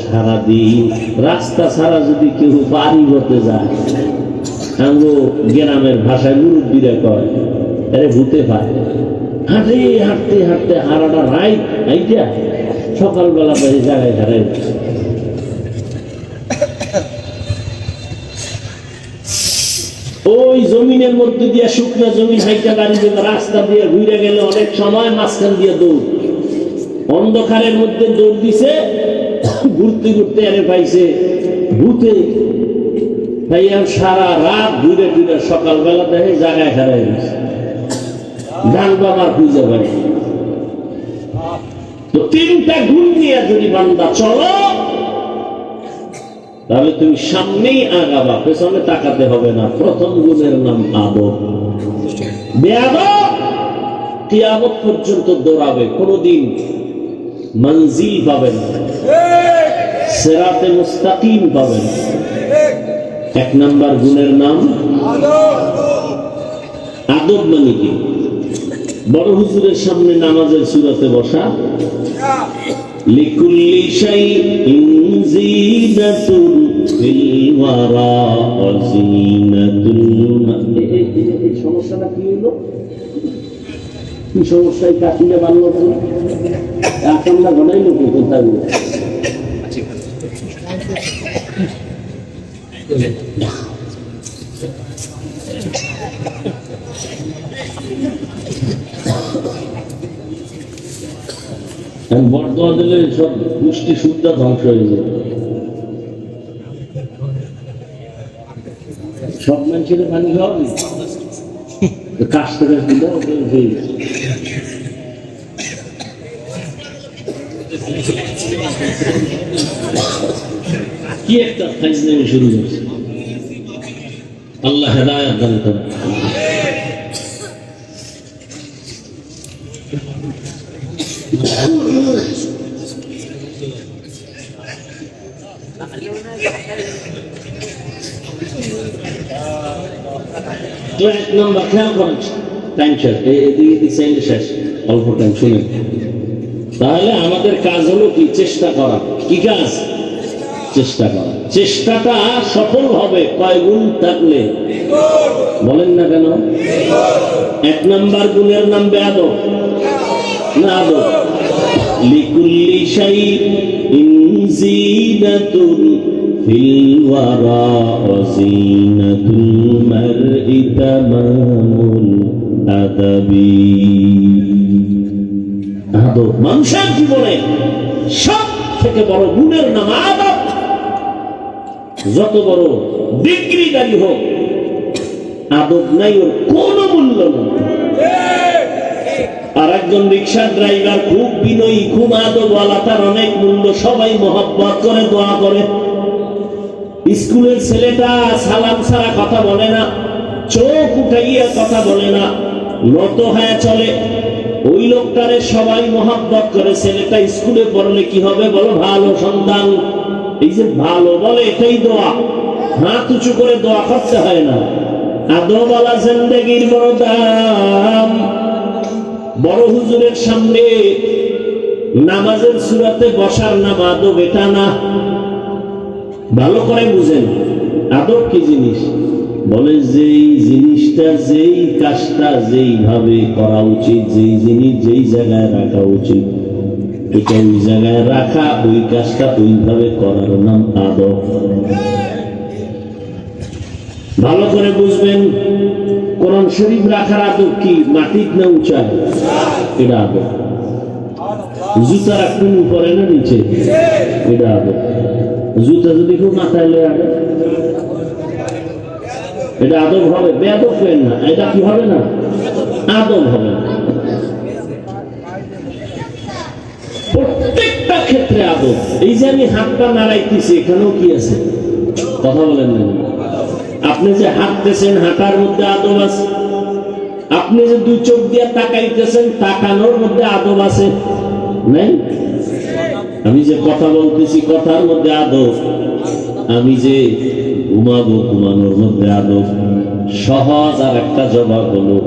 সারাদিন রাস্তা ছাড়া যদি কেউ বাড়ি হতে যায়, গ্রামের ভাষায় মুরব্বীরা কয় আরে ভূতে পায়। হাঁটে হাঁটতে হাঁটতে হারাটা রাইট আইটা সকালবেলা জায়গায় হারাই। ওই জমিনের মধ্যে দিয়ে শুকনো জমি হাইটা গাড়ি দিয়ে রাস্তা দিয়ে ঘুরে গেলে অনেক সময় মাঝখান দিয়ে দৌড়, অন্ধকারের মধ্যে দৌড় দিছে, ঘুরতে ঘুরতে এনে পাইছে ভূতে। তাই সারা রাত ঘুরে ঘুরে সকালবেলা দেখে জায়গায় হারাই গেছে, ডান বাবার খুঁজে পাই। তো তিনটা গুণ নিয়ে যদি বান্দা চলো, তাহলে তুমি সামনেই আগাবা, পেছনে তাকাতে হবে না। প্রথম গুণের নাম আদব। বেয়াদব কিয়ামত পর্যন্ত দৌড়াবে, কোনদিন মঞ্জিল পাবে না, সিরাতে মুস্তাকিম পাবে না। এক নাম্বার গুণের নাম আদব। মানে কি? বড় হুজুরের সামনে নামাজের সূরাতে বসা। লিকুল্লি শাইইন জিনাতুন ফিল ওয়ারা ওয়া জিনাতুল। এই সমস্যাটা কি হলো? কি সমস্যায় কাটিয়ে বানলো তো? আমরা ঘনাইলো কি কোথায়? বর্তমান দিলে সব পুষ্টি সুবিধা ধ্বংস হয়ে যায়। সব মানুষের পানি খাওয়া কাজ থেকে হয়ে গেছে। কি একটা ফাইজলামি শুরু হয়েছে। আল্লাহ হেদায়েত দান করুন। তো এক নম্বর খেয়াল করেন, টাইম শেষ, এদিকে শেষ, অল্প টাইম শুনে। তাহলে আমাদের কাজ হলো কি? চেষ্টা করা। কি কাজ? চেষ্টা করা। চেষ্টাটা সফল হবে কয় গুণ থাকলে? বলেন না কেন? এক নাম্বার গুণের নাম বেয়াদব না আদব। লিকুল্লি শাইইন জিনাতুন ফিল ওয়ারা ওয়া জিনাতুল মারই তামামুল আদাবি। আদব মানুষের জীবনে সব থেকে বড় গুণের নাম আদব। যত বড় ডিগ্রিদারি হোক, আদব নাই ওর কোনো মূল্য নেই। আর একজন রিক্সা ড্রাইভার খুব বিনয়ী, খুব আদবওয়ালা, তার অনেক মূল্য, সবাই মহব্বত করে, দোয়া করে। স্কুলের ছেলেটা সালাম ছাড়া কথা বলে না, চোখ উঠাইয়া কথা বলে না, নত হয়ে চলে, ওই লোকটারে সবাই মহব্বত করে। ছেলেটা স্কুলে পড়লে কি হবে বলো? ভালো সন্তান। এই যে ভালো বলে, এটাই দোয়া। হাত উঁচু করে দোয়া করতে হয় না। আদবওয়ালা জিন্দেগির বড় দাম। বড় হুজুরের সামনে নামাজের সুরাতে বসার নাম আদব, এটা না। ভালো করে বুঝেন আদব কি জিনিস। বলে যেই জিনিসটা, যেই কাজটা যেইভাবে করা উচিত, যেই জিনিস যেই জায়গায় রাখা উচিত, এটা ওই জায়গায় রাখা, ওই কাজটা ওইভাবে করার নাম আদব। ভালো করে বুঝবেন। কোরআন শরীফ রাখার আদব কি? মাটির না উঁচায়? এটা আদব। জুতা রাখবেন উপরে না নিচে? এটা আদব। জুতা যদি কেউ মাথায় লয়ে আগে, এটা আদব হবে? বেয়াদব হয় না, এটা কি হবে না? আদব হবে না। প্রত্যেকটা ক্ষেত্রে আদব। এই যে আমি হাতটা নাড়াইতেছি, এখানেও কি আছে? কথা বলেন না। আপনি যে হাঁটতেছেন, হাঁটার মধ্যে আদব আছে। আপনি যে দুই চোখ দিয়ে তাকাইতেছেন, তাকানোর মধ্যে আদব আছে, নাই? আমি যে কথা বলতেছি, কথার মধ্যে আদব। আমি যে ঘুমাবো, ঘুমানোর মধ্যে আদব। সহজ আর একটা জবাব হলো,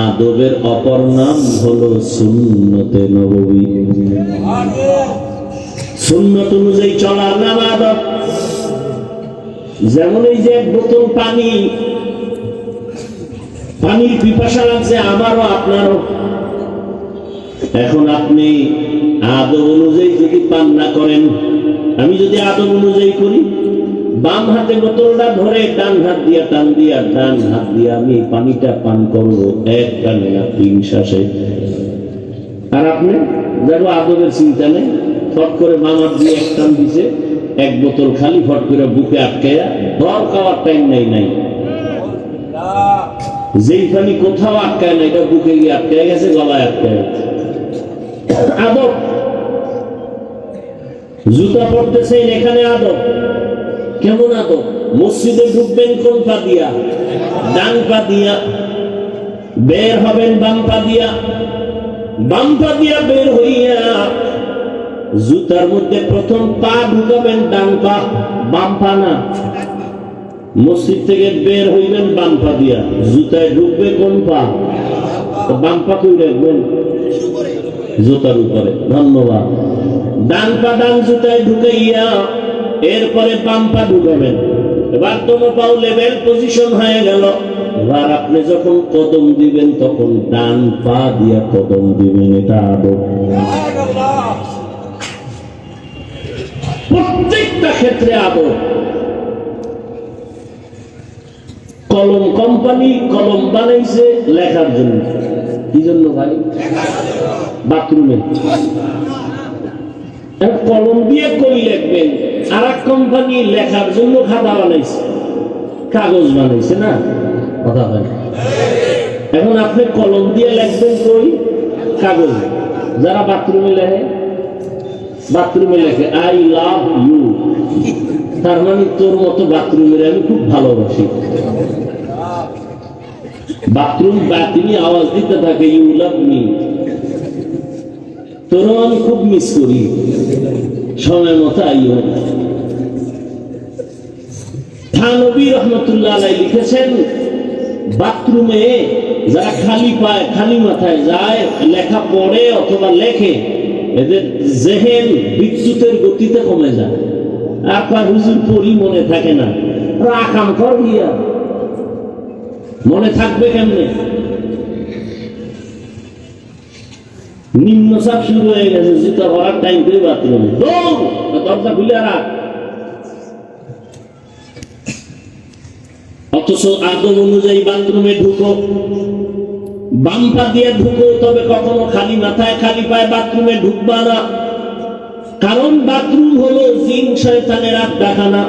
আদবের অপর নাম হলো সুন্নতে নববী। সুন্নত অনুযায়ী চলার নাম আদব। যেমন এই যে এক বোতল পানি, পানির পিপাসা লাগছে আমারও আপনারও। এখন আপনি আদব অনুযায়ী যদি পান না করেন, আমি যদি আদব অনুযায়ী করি, বাম হাতে বোতলটা ধরে ডান হাত দিয়া টান দিয়া, ডান হাত দিয়ে আমি পানিটা পান করবো এক টানে না 3 শ্বাসে। আর আপনি দেখো আদবের চিন্তা নেই, ফট করে বাম হাত দিয়ে এক টান দিছে, এক বোতল খালি, ফট করে বুকে আটকাইয়া, ধর খাওয়ার টাইম নাই। যেই পানি কোথাও আটকায় না, এটা বুকে গিয়ে আটকায় গেছে, গলায় আটকায় গেছে। আদব। জুতা পড়তেছেন, এখানে আদব। কেমন আদব? মসজিদে ঢুকবেন কোন পা দিয়া? ডান পা দিয়া। বের হবেন বাম পা দিয়া। বাম পা দিয়া বের হইয়া জুতার মধ্যে প্রথম পা ঢুকাবেন ডান পা, বাম পা না। মসজিদ থেকে বের হইবেন বাম পা দিয়া, জুতায় ঢুকবে কোন পা? বাম পা কই রাখবেন? জুতার উপরে। ধন্যবাদ। ডান পা ডান জুতায় ঢুকাইয়া এরপরে বাম পা ঢুকাবেন। এবার দোনো পাও লেভেল পজিশন হয়ে গেল। এবার আপনি যখন কদম দিবেন, তখন ডান পা দিয়া কদম দিবেন। এটা আদব। প্রত্যেকটা ক্ষেত্রে আদব। কলম কোম্পানি কলম বানাইছে লেখার জন্য। কি জন্য ভাই? বাথরুমে। কলম দিয়ে কই লিখবেন? আর এক কোম্পানি লেখার জন্য খাতা বানাইছে, কাগজ বানাইছে না? কথা হয়। এখন আপনি কলম দিয়ে লিখবেন কই? কাগজ। যারা বাথরুমে লেখে, বাথরুমে লেখে আই লাভ ইউ, তার মানে তোর মতো বাথরুমের আমি খুব ভালোবাসি। বাথরুম বাতিনি আওয়াজ দিতে থাকে, ইউ লাভ মি, তোরও আমি খুব মিস করি, সময় মতো আইও। থানবী রহমতুল্লাহ আলাইহি লিখেছেন, বাথরুমে যারা খালি পায় খালি মাথায় যায় লেখা পড়ে অথবা লেখে, এদের জেহেন বিদ্যুতের গতিতে কমে যায়। আপনার হুজুর পড়ি মনে থাকে না, রাখাম কর গিয়া মনে থাকবে কেমনে? নিম্নচাপ শুরু হয়ে গেছে, জুতা ভরার টাইম করে বাথরুমে দৌড়, দরজা খুলে রাখ। অথচ আদব অনুযায়ী বাথরুমে ঢুকো, বাম পা দিয়ে ঢুকো, তবে কখনো খালি মাথায় খালি পায়ে বাথরুমে ঢুকবা না। কারণ বাথরুম হলো জিন শয়তানের আড্ডাখানা।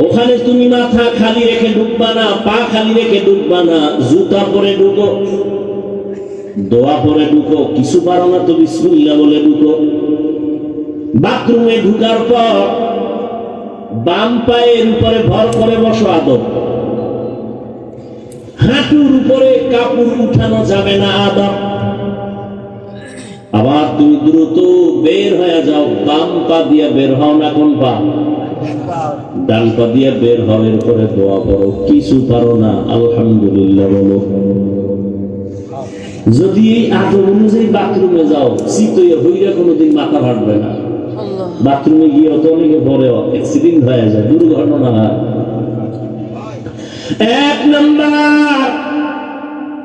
ওখানে তুমি মাথা খালি রেখে ঢুকবা না, পা খালি রেখে ঢুকবা না, জুতা পরে ঢুকো, দোয়া পরে ঢুকো, কিছু পারো না তো বিসমিল্লাহ বলে ঢুকো। বাথরুমে ঢুকার পর বাম পায়ের উপরে ভর করে বসো আদব, হাঁটুর উপরে কাপড় উঠানো যাবে না আদব। আবার তুমি দ্রুত বের হয়ে যাও, বাম পা দিয়ে বের হও না, কোন পা? ডান পা দিয়ে বের হও, এরপরে দোয়া করো, কিছু পারো না আলহামদুলিল্লাহ বলো। যদি এই আদব অনুযায়ী বাথরুমে যাও, শীতইয়া হইয়া কোনোদিন মাথা ফাটবে না। বাথরুমে গিয়ে অত অনেকে পরে অ্যাক্সিডেন্ট হয়ে যায়, দুর্ঘটনা হয়। এক নাম্বার,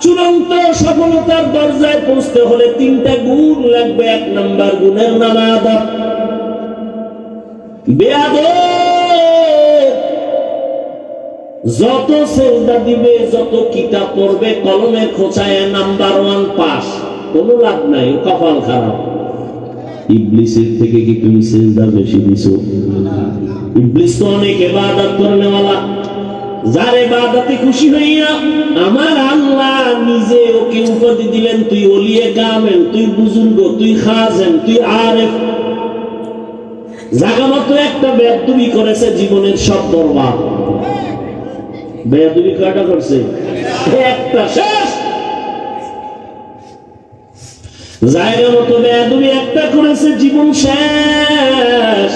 চূড়ান্ত সফলতার দরজায় পৌঁছতে হলে 3টা গুণ লাগবে। এক নাম্বার গুণের নাম আদব। বেয়াদব যত সেজদা দিবে, যত কিতাব পড়বে, কলমের খোঁচায় নাম্বার 1 পাস, কোনো লাভ নাই, কপাল খারাপ। ইবলিসের থেকে কি তুমি সেজদা বেশি দিছো? ইবলিস তো অনেক ইবাদত করেওয়ালা, যার ইবাদতে খুশি হইয়া আমার আল্লাহ নিজে ওকে উপাধি দিলেন, তুই ওলিয়ে কামেল, তুই বুজুর্গ, তুই খাজেন, তুই আরেফ। জায়গা মতো একটা বেয়াদবি করেছে, জীবনের সব বরবাদ। বেয়াদবি কয়টা করছে? একটা, শেষ। জায়গা মতো বেয়াদবি একটা করেছে, জীবন শেষ।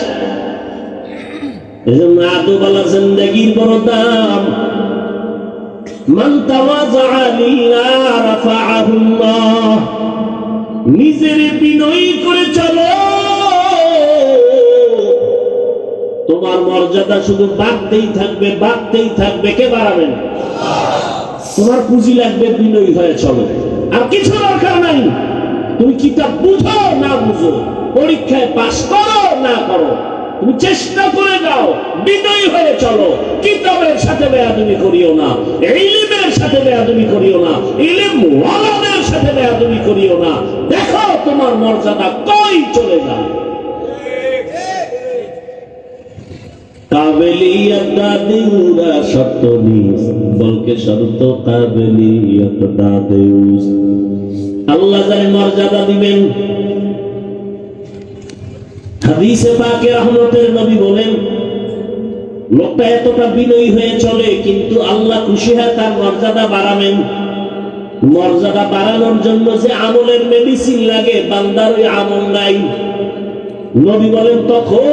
এজন্য আদবওয়ালা জিন্দেগির বড় দাম। মান তাওয়াযা লিল্লাহ রাফাআহু আল্লাহ। নিজের বিনয়ী করে চলো, তোমার মর্যাদা শুধু বাড়তেই থাকবে, বাড়তেই থাকবে। কে বাড়াবেন? তোমার পুঁজি লাগবে, বিনয়ী হয়ে চলো, আর কিছু দরকার নাই। তুমি কিতাব বুঝো না বুঝো, পরীক্ষায় পাস করো না করো, তুমি চেষ্টা করে যাও, বিনয়ী হয়ে চলো। কিতাবের সাথে বেয়াদবি করিও না, ইলমের সাথে বেয়াদবি করিও না, ইলম ওয়ালাদের সাথে বেয়াদবি করিও না। দেখো তোমার মর্যাদা কই চলে যায়। কাবেলিয়ত দাদিউরা শর্ত নিস, বলকে শর্ত কাবেলিয়ত দাদিউস। আল্লাহ যারে মর্যাদা দিবেন, হাদিসে পাকে রহমতের নবী বলেন, লোকটা এতটা বিনয়ী হয়ে চলে, কিন্তু আল্লাহ খুশি হয় তার মর্যাদা বাড়াবেন। মর্যাদা বাড়ানোর জন্য যে আমলের মেডিসিন লাগে, বান্দার ওই আমল নাই। নবী বলেন, তখন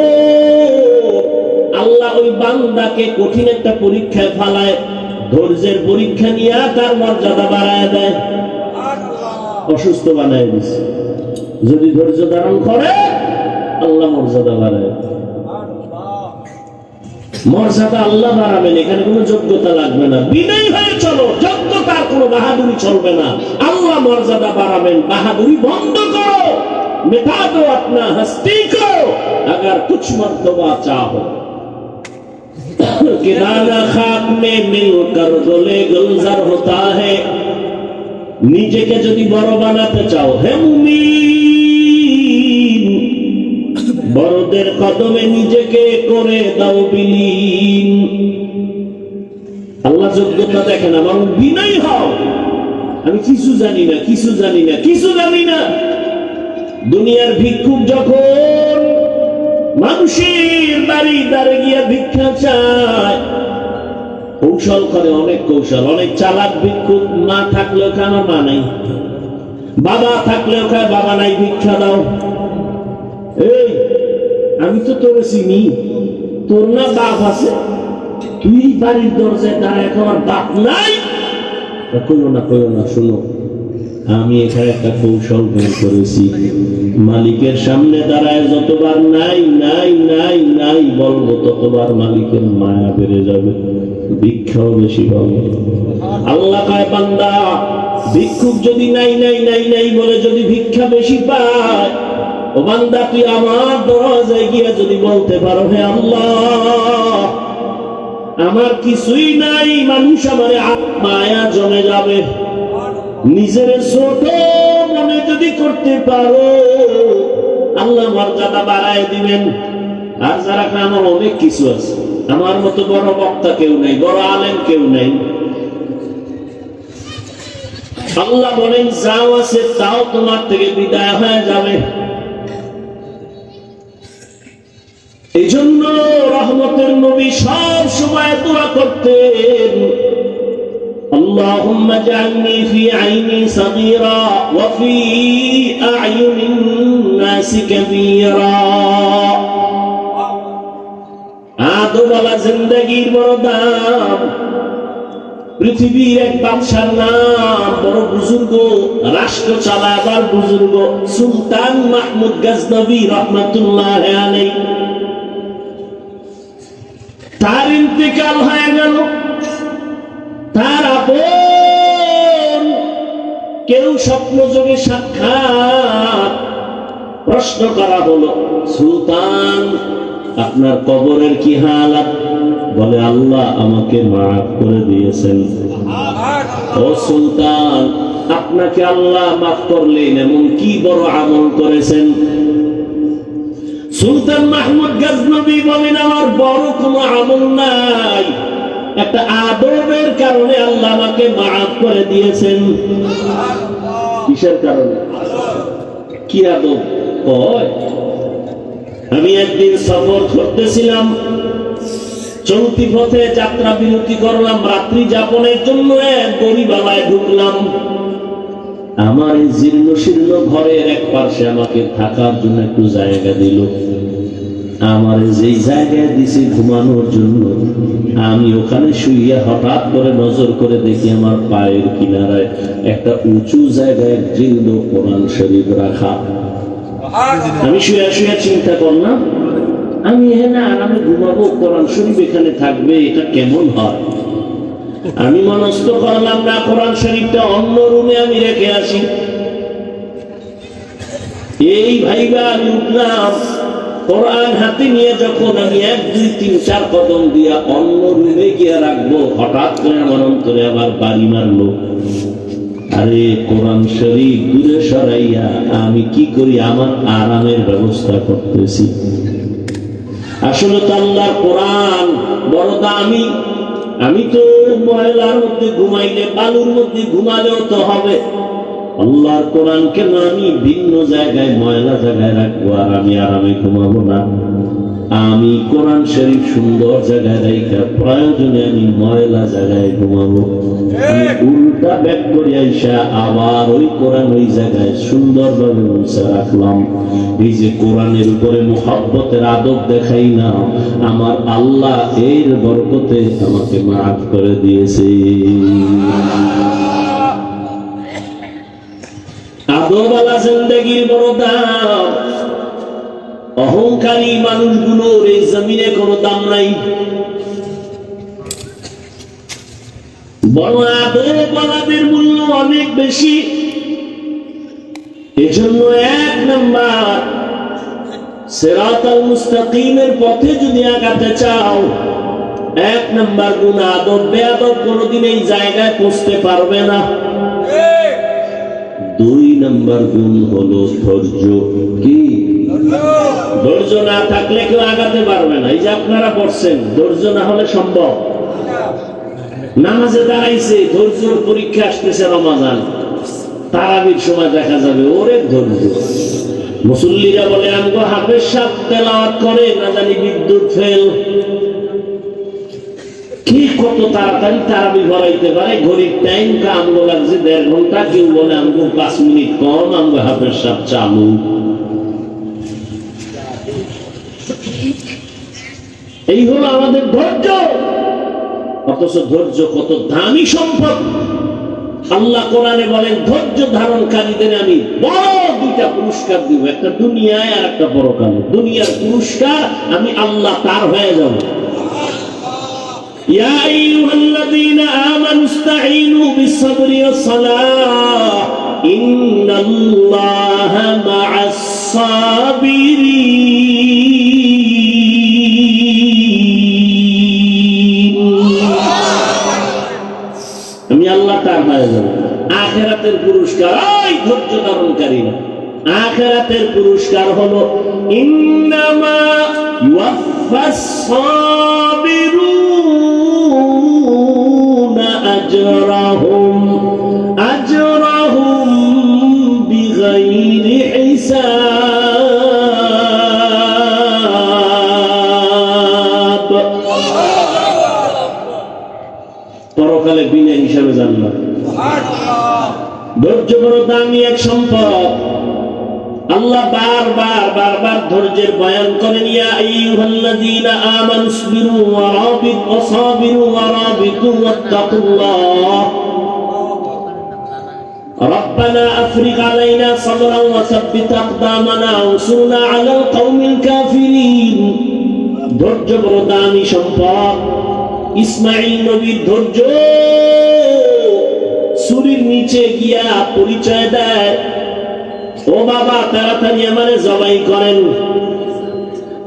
আল্লাহ ওই বান্দাকে কঠিন একটা পরীক্ষায় ফালায়, ধৈর্যের পরীক্ষা নিয়ে তার মর্যাদা বাড়ায় দেয়, অসুস্থ বানায় দিচ্ছে। যদি ধৈর্য ধারণ করে, আল্লাহ মর্যাদা বাড়ায়। মর্যাদা আল্লাহ বাড়াবেন, এখানে কোনো যোগ্যতা লাগবে না। বিনয়ী হয়ে চলো, যোগ্যতার কোনো বাহাদুরি চলবে না। আল্লাহ মর্যাদা বাড়াবেন, বাহাদুরি বন্ধ করো। मिटा दो अपना हस्ती को अगर कुछ मर्तबा चाहो कि दाना खाक में मिलकर गोले गुलजार होता है। নিজেকে যদি বড় বানাতে চাও, হে মুমিন, বড়দের কদমে নিজেকে করে দাও বিলীন। আল্লাহ যোগ্যতা দেখে না, বরং বিনয়ী হও। আমি কিছু জানি না, কিছু জানি না, কিছু জানি না। দুনিয়ার ভিক্ষুক যখন মানুষের বাড়ি দ্বারে গিয়ে ভিক্ষা চায়, কৌশল করে, অনেক কৌশল। অনেক চালাক ভিক্ষুক, মা থাকলেও খায় আমার মা নাই, বাবা থাকলেও খায় বাবা নাই, ভিক্ষা দাও। এই আমি তো তোরে চিনি, তোর না বাপ আছে, তুই বাড়ির দরজায় দাঁড়ায় আমার বাপ নাই? কইও না, শোনো, আমি এখানে একটা কৌশল বের করেছি। মালিকের সামনে দাঁড়ায় যতবার নাই নাই নাই নাই বলবো, ততবার মালিকের মায়া বেড়ে যাবে, ভিক্ষাও বেশি পাবে। আল্লাহ কয়, বান্দা ভিক্ষুক যদি নাই নাই নাই নাই বলে যদি ভিক্ষা বেশি পায়, ও বান্দা তুই আমার দরজায় গিয়ে যদি বলতে পারো, হে আল্লাহ আমার কিছুই নাই, মানুষ আমার মায়া জমে যাবে। নিজের ছোট মনে যদি করতে পারো, আল্লাহ মর্যাদা বাড়ায় দিবেন। আর যারা আমার অনেক কিছু আছে, আমার মতো বড় বক্তা কেউ নেই, বড় আলেম কেউ নেই, আল্লাহ বলেন যাও আছে তাও তোমার থেকে বিদায় হয়ে যাবে। এই জন্য রহমতের নবী সব সময় দোয়া করতেন, اللهم اجعلني في عيني صغيرا وفي أعين الناس كبيرا। আদোওয়ালা জিন্দেগির বড় দাম। পৃথিবীর এক বাদশার নাম, বড় বুজুর্গ, রাষ্ট্র চালাবার বুজুর্গ, সুলতান মাহমুদ গজনবী রহমাতুল্লাহ আলাইহি। তার ইন্তেকাল হয়ে গেল। তার আপন কেউ স্বপ্নযোগে সাক্ষাৎ, প্রশ্ন করা হলো, সুলতান আপনার কবরের কি হালাত? বলে আল্লাহ আমাকে মাফ করে দিয়েছেন। ও সুলতান, আপনাকে আল্লাহ মাফ করলেন, এমন কি বড় আমল করেছেন? সুলতান মাহমুদ গজনবী বলেন, আমার বড় কোনো আমল নাই, একটা আদবের কারণে আল্লাহ আমাকে মাফ করে দিয়েছেন। কিসের কারণে? কি আদব? আমি একদিন সফর করতেছিলাম, চলতি পথে যাত্রা বিরতি করলাম, রাত্রি যাপনের জন্য এক গরিবালায় ঢুকলাম। আমার এই জীর্ণ শীর্ণ ঘরের এক পাশে আমাকে থাকার জন্য একটু জায়গা দিল। আমার যেই জায়গায় দিছি ঘুমানোর জন্য, আমি ওখানে শুইয়া হঠাৎ করে নজর করে দেখি আমার পায়ের কিনারায় একটা উঁচু জায়গায় জীর্ণ কোরআন শরীফ রাখা। আমি শুয়ে শুয়ে চিন্তা করলাম, আমি এখানে আরামে ঘুমাবো, কোরআন শরীফ এখানে থাকবে, এটা কেমন হয়? আমি মনস্থ করলাম না, কোরআন শরীফটা অন্য রুমে আমি রেখে আসি। এই ভাইবা আমি উঠলাম, কোরআন হাতে নিয়ে যখন আমি 1 2 3 4 কদম দিয়া অন্য রুমে গিয়ে রাখবো, হঠাৎ করে আমার অন্তরে আবার বাড়ি মারলো, আরে কোরআন শরীফ দূরে সরাইয়া আমি কি করি, আমার আরামের ব্যবস্থা করতেছি। আসলে তো আল্লাহর কোরআন বড় দামি। আমি তো ময়লার মধ্যে ঘুমাইলে, বালুর মধ্যে ঘুমালেও তো হবে, আল্লাহর কোরআন কেন আমি ভিন্ন জায়গায় ময়লা জায়গায় রাখবো আর আমি আরামে ঘুমাবো না? আমি কোরআন শরীফ সুন্দর জায়গায় রাখা, প্রয়োজনে আমি ময়লা জায়গায় ঘুমাবো। আমি উল্টা ব্যাক করে আইসা আবার ওই কোরআন ওই জায়গায় সুন্দরভাবে মুছে রাখলাম। এই যে কোরআনের উপরে মুহাব্বতের আদব দেখাই না, আমার আল্লাহ এর বরকতে আমাকে মাফ করে দিয়েছে। আদবওয়ালা জিন্দেগির বড় দাম। অহংকারী মানুষগুলোর এই জমিনে কোনো দাম নাই। বড় আদবওয়ালাদের মূল্য অনেক বেশি। এজন্য 1 নাম্বার, সিরাতাল মুস্তাকিমের পথে যদি আগাতে চাও, 1 নাম্বার গুণ আদব। বেয়াদব কোনোদিন এই জায়গায় পৌঁছতে পারবে না। 2 নাম্বার গুণ হলো ধৈর্য। কি? ধৈর্য না থাকলে কেউ আগাতে পারবে না। এই যে আপনারা পড়ছেন, ধৈর্য না হলে সম্ভব। নামাজে দাঁড়াইছে, ধৈর্যর পরীক্ষা আসতেছে, রমাজান তারাবির সময় দেখা যাবে ওরে ধৈর্য। মুসল্লিরা বলে আমগো হাফেজ সাহেব তেলাওয়াত করে, না জানি বিদ্যুৎ ফেল। কি কত তাড়াতাড়ি তারাবি ভরাইতে পারে, ঘড়ির টাইম আমগো লাগছে 1.5 ঘন্টা, কেউ বলে আমগো 5 মিনিট কম, আমগো হাফেজ সাহেব চালু। এই হলো আমাদের ধৈর্য। অথচ ধৈর্য কত দামি সম্পদ। আল্লাহ কোরআনে বলেন ধৈর্য ধারণকারীদের আমি বড় দুইটা পুরস্কার দিব, একটা দুনিয়ায় আর একটা পরকালে। দুনিয়ার পুরস্কার আমি আল্লাহ তার হয়ে যাব। ইয়া আইয়ুহাল্লাযীনা আমানু ইসতাঈনু বিস-সাবরি ওয়াস-সালাহ ইন্নাল্লাহা মা'আস-সাবিরিন। আমি আল্লাহ তার হয়ে যাব। আখিরাতের পুরস্কার ওই ধৈর্য ধারণকারীরা। আখিরাতের পুরস্কার হলো ইন্নামা ইউওয়াফাস-সাবিরুনা আজরাহুম বিগাইরি হিসাব। পরকালে বিনা হিসাবে জান্নাত। ধৈর্য বড় দামি এক সম্পদ। আল্লাহ বারবার ধৈর্যের বয়ান করেন। ইয়া আইয়ুহাল্লাযীনা আমানু ইসবিরু ওয়াসাবিরু ওয়ারাবিতু ওয়াত্তাকুল্লাহ ربنا أفرغ علينا صبرا وثبت أقدامنا وانصرنا على القوم الكافرين। ধৈর্য বড় দামি সম্পদ। ইসমাঈল নবীর ধৈর্য ছুরির নিচে গিয়া পরিচয় দেয়, ও বাবা তাড়াতাড়ি আমারে জবাই করেন,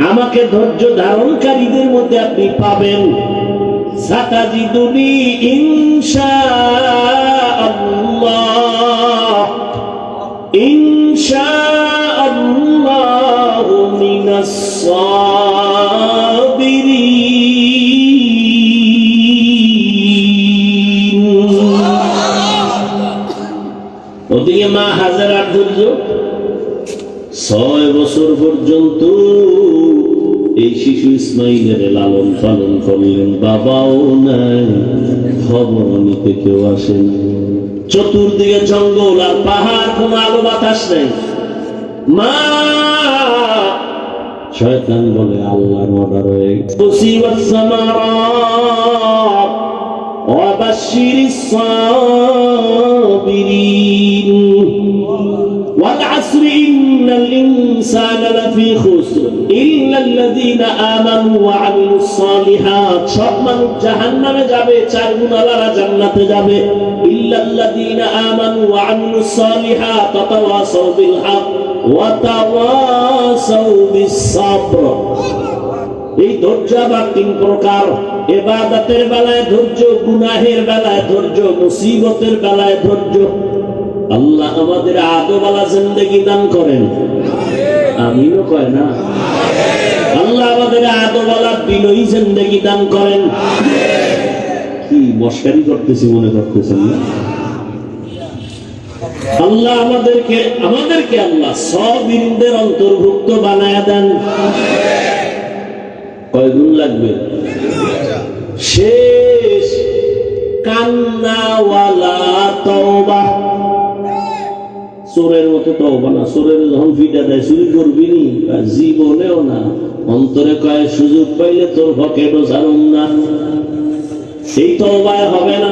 আমাকে ধৈর্য ধারণকারীদের মধ্যে আপনি পাবেন। সাতাজিদুনি ইনশাআল্লাহু মিনাস সাবিরিন। ওদিকে মা হাজারার ধৈর্য 6 বছর পর্যন্ত এই শিশু ইসমাইলের লালন পালন করলেন। বাবাও নাই, খবর নিতে কেউ আসেন। চতুর্দিকে জঙ্গল আর পাহাড়, কোনো আলো বাতাস নেই। মা শয়তান বলে আল্লাহর অর্ডার হয়ে মুসিবত সামারাত ওয়া বাশশিরিস সাবিরিন ওয়াল আসরি ইন্নাল ইনসানা লাফি খুসর ইল্লাল্লাযীনা আমানু ওয়া আমিলুস সালিহাত। সব মানুষ জাহান্নামে যাবে, 4 গুণালারা জান্নাতে যাবে। ইল্লাল্লাযীনা আমানু ওয়া আমিলুস সালিহাত ওয়া তাওয়াসাউ বিল হক ওয়া তাওয়াসাউ বিস সাবর। এই ধৈর্য আবার 3 প্রকার। ইবাদতের বেলায় ধৈর্য, গুনাহের বেলায় ধৈর্য, মুসিবতের বেলায় ধৈর্য। আল্লাহ আমাদের আদোওয়ালা জিন্দেগি দান করেন, আমিনও কয় না। আল্লাহ আমাদের আদোওয়ালা বিনয়ী জিন্দেগি দান করেন। কি মস্কারি করতেছি মনে করতেছেন না? আল্লাহ আমাদেরকে আল্লাহ সাবিরদের অন্তর্ভুক্ত বানায়া দেন। কয় গুণ লাগবে? শেষ কান্নাওয়ালা তওবা। চোরের মতো তওবা না। চোরের যখন ফিটা দেয় চুরি করবি নি, জীবনেও না। অন্তরে কয় সুযোগ পাইলে তোর পকেটও ছাড়ুম না। সেই তওবায় হবে না।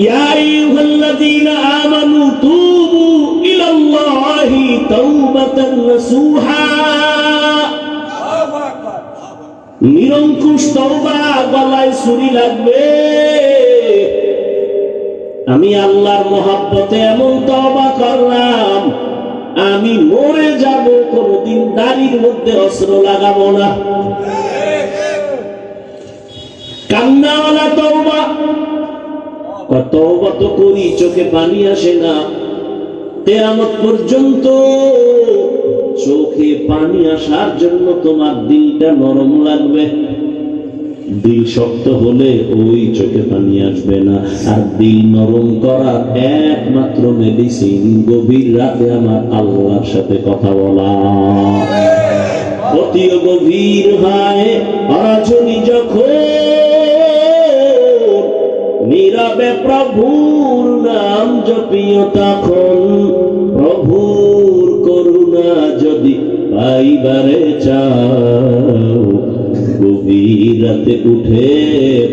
ইয়া আইয়ুহাল্লাযীনা আমানু তুবু ইলাল্লাহি তাওবাতান নাসুহা। নিরঙ্কুশ তওবা, গলায় ছুরি লাগবে। আমি আল্লাহর মহব্বতে এমন তওবা করলাম, আমি মরে যাব, কোনদিন দাড়ির মধ্যে অস্ত্র লাগাবো না। কান্নাওয়ালা তওবা। তওবা তো করি, চোখে পানি আসে না। কিয়ামত পর্যন্ত চোখে পানি আসার জন্য তোমার দিলটা নরম লাগবে। দিল শক্ত হলে ওই চোখে পানি আসবে না। আর দিল নরম করার একমাত্র মেডিসিন গভীর রাতে আমার আল্লাহর সাথে কথা বলা। অতি গভীর হয় রজনী যখন নীরবে প্রভুর নাম জপিও তখন। প্রভুর করুণা যদি পাইবারে চাও গভীর রাতে উঠে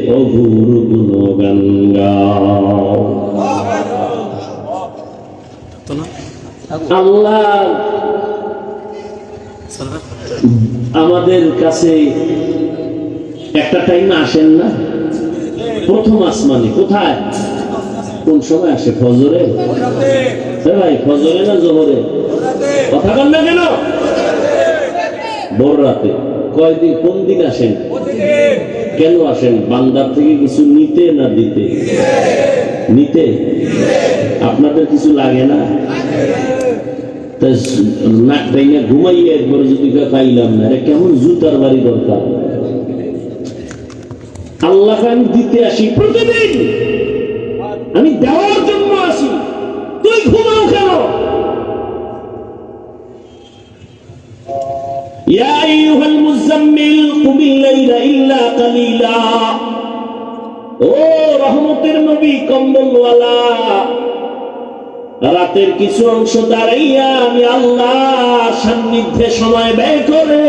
প্রভুর গুণগান গাও। আল্লাহ আমাদের কাছে একটা টাইম আসেন না, প্রথম আসমানে কোথায়, কোন সময় আসে? ফজরে? ভাই ফজরে না জোহরে? কথা বল না কেন? ভোর রাতে। কয়দিন, কোন দিন আসেন? কেন আসেন? বান্দার থেকে কিছু নিতে না দিতে? নিতে। আপনাদের কিছু লাগে না? নাক টাইনা ঘুমাইয়ে একবারে যদি পাইলাম না, এটা কেমন জুতার বাড়ি দরকার? আল্লাহকে আমি দিতে আসি প্রতিদিন, আমি দেওয়ার জন্য আসি। তুই ঘুমাও কেন? ইয়া আইয়ুহাল মুযাম্মিল কুমিল লাইলা ইল্লা কালিলা। ও রহমতের নবী, কম্বলওয়ালা, রাতের কিছু অংশ দাঁড়াইয়া আমি আল্লাহ সান্নিধ্যে সময় ব্যয় করে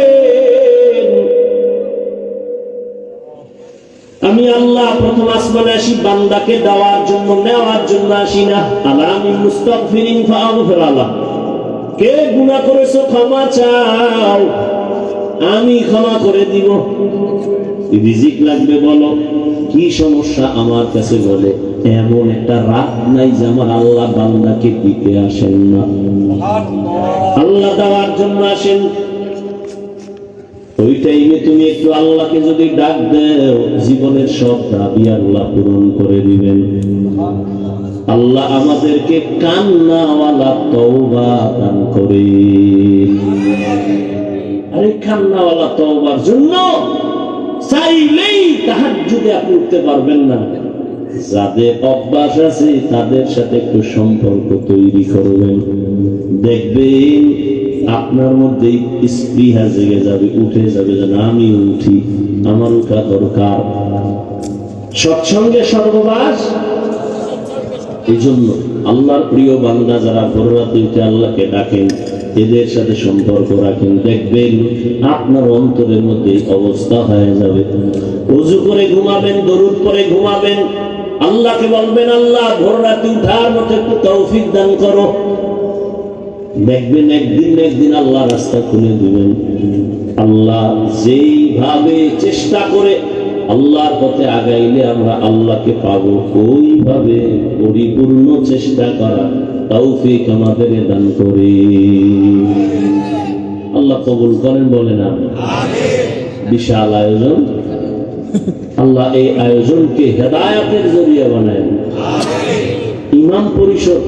আমি আল্লাহ প্রথম আসমানে আসি বান্দাকে দেওয়ার জন্য, নেওয়ার জন্য আসি না। আলা আমি মুস্তাগফিরিন ফাগফির আলাহ। কে গুনাহ করেছো ক্ষমা চাও, আমি ক্ষমা করে দিব। রিজিক লাগবে বলো, কি সমস্যা আমার কাছে বলে। এমন একটা রাত নাই যে আমার আল্লাহ বান্দাকে দিতে আসেন না। আল্লাহ দেওয়ার জন্য আসেন। ওই টাইমে তুমি একটু আল্লাহকে যদি ডাক দেও, জীবনের সব দাবি আল্লাহ পূরণ করে দিবেন। আল্লাহ আমাদেরকে কান্নাওয়ালা তওবা দান করে। আরে কান্নাওয়ালা তওবার জন্য চাইলেই তাহাজ্জুদে আপনি উঠতে পারবেন না। যাদের অভ্যাস আছে তাদের সাথে একটু সম্পর্ক তৈরি করবেন, দেখবেন আপনার মধ্যে স্পৃহা জেগে যাবে, উঠে যাবে যে না আমি উঠি, আমার উঠা দরকার। সৎসঙ্গে সর্ববাস। এই জন্য আল্লাহর প্রিয় বান্দা যারা ভোর রাতে উঠে আল্লাহকে ডাকেন, এদের সাথে সম্পর্ক রাখেন, দেখবেন আপনার অন্তরের মধ্যে অবস্থা হয়ে যাবে। ওযু করে ঘুমাবেন, দরুদ পড়ে ঘুমাবেন, আল্লাহকে বলবেন আল্লাহ ভোর রাতে উঠার মতো একটু তৌফিক দান করো। দেখবেন একদিন না একদিন আল্লাহ রাস্তা খুলে দিবেন। আল্লাহ যেইভাবে চেষ্টা করে আল্লাহর পথে আগাইলে আমরা আল্লাহকে পাবো, ওইভাবে পরিপূর্ণ চেষ্টা করা তৌফিক আমাদের দান করে। আল্লাহ কবুল করেন, বলেন আমিন। বিশাল আয়োজন, আল্লাহ এই আয়োজনকে হেদায়েতের জরিয়া বানায়। ইমাম পরিষদ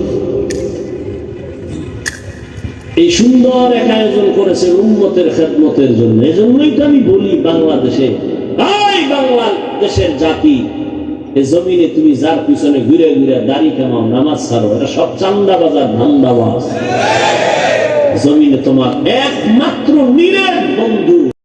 এই সুন্দর এক আয়োজন করেছে উম্মতের খেদমতের জন্য। এজন্যই তো আমি বলি বাংলাদেশে, এই বাংলাদেশের জাতি, এই জমিনে তুমি যার পিছনে ঘুরে ঘুরে দাড়ি কামাও, নামাজ ছাড়ো, এটা সব চান্দাবাজার, ধান্দাবাজ। জমিনে তোমার একমাত্র নিরেট বন্ধু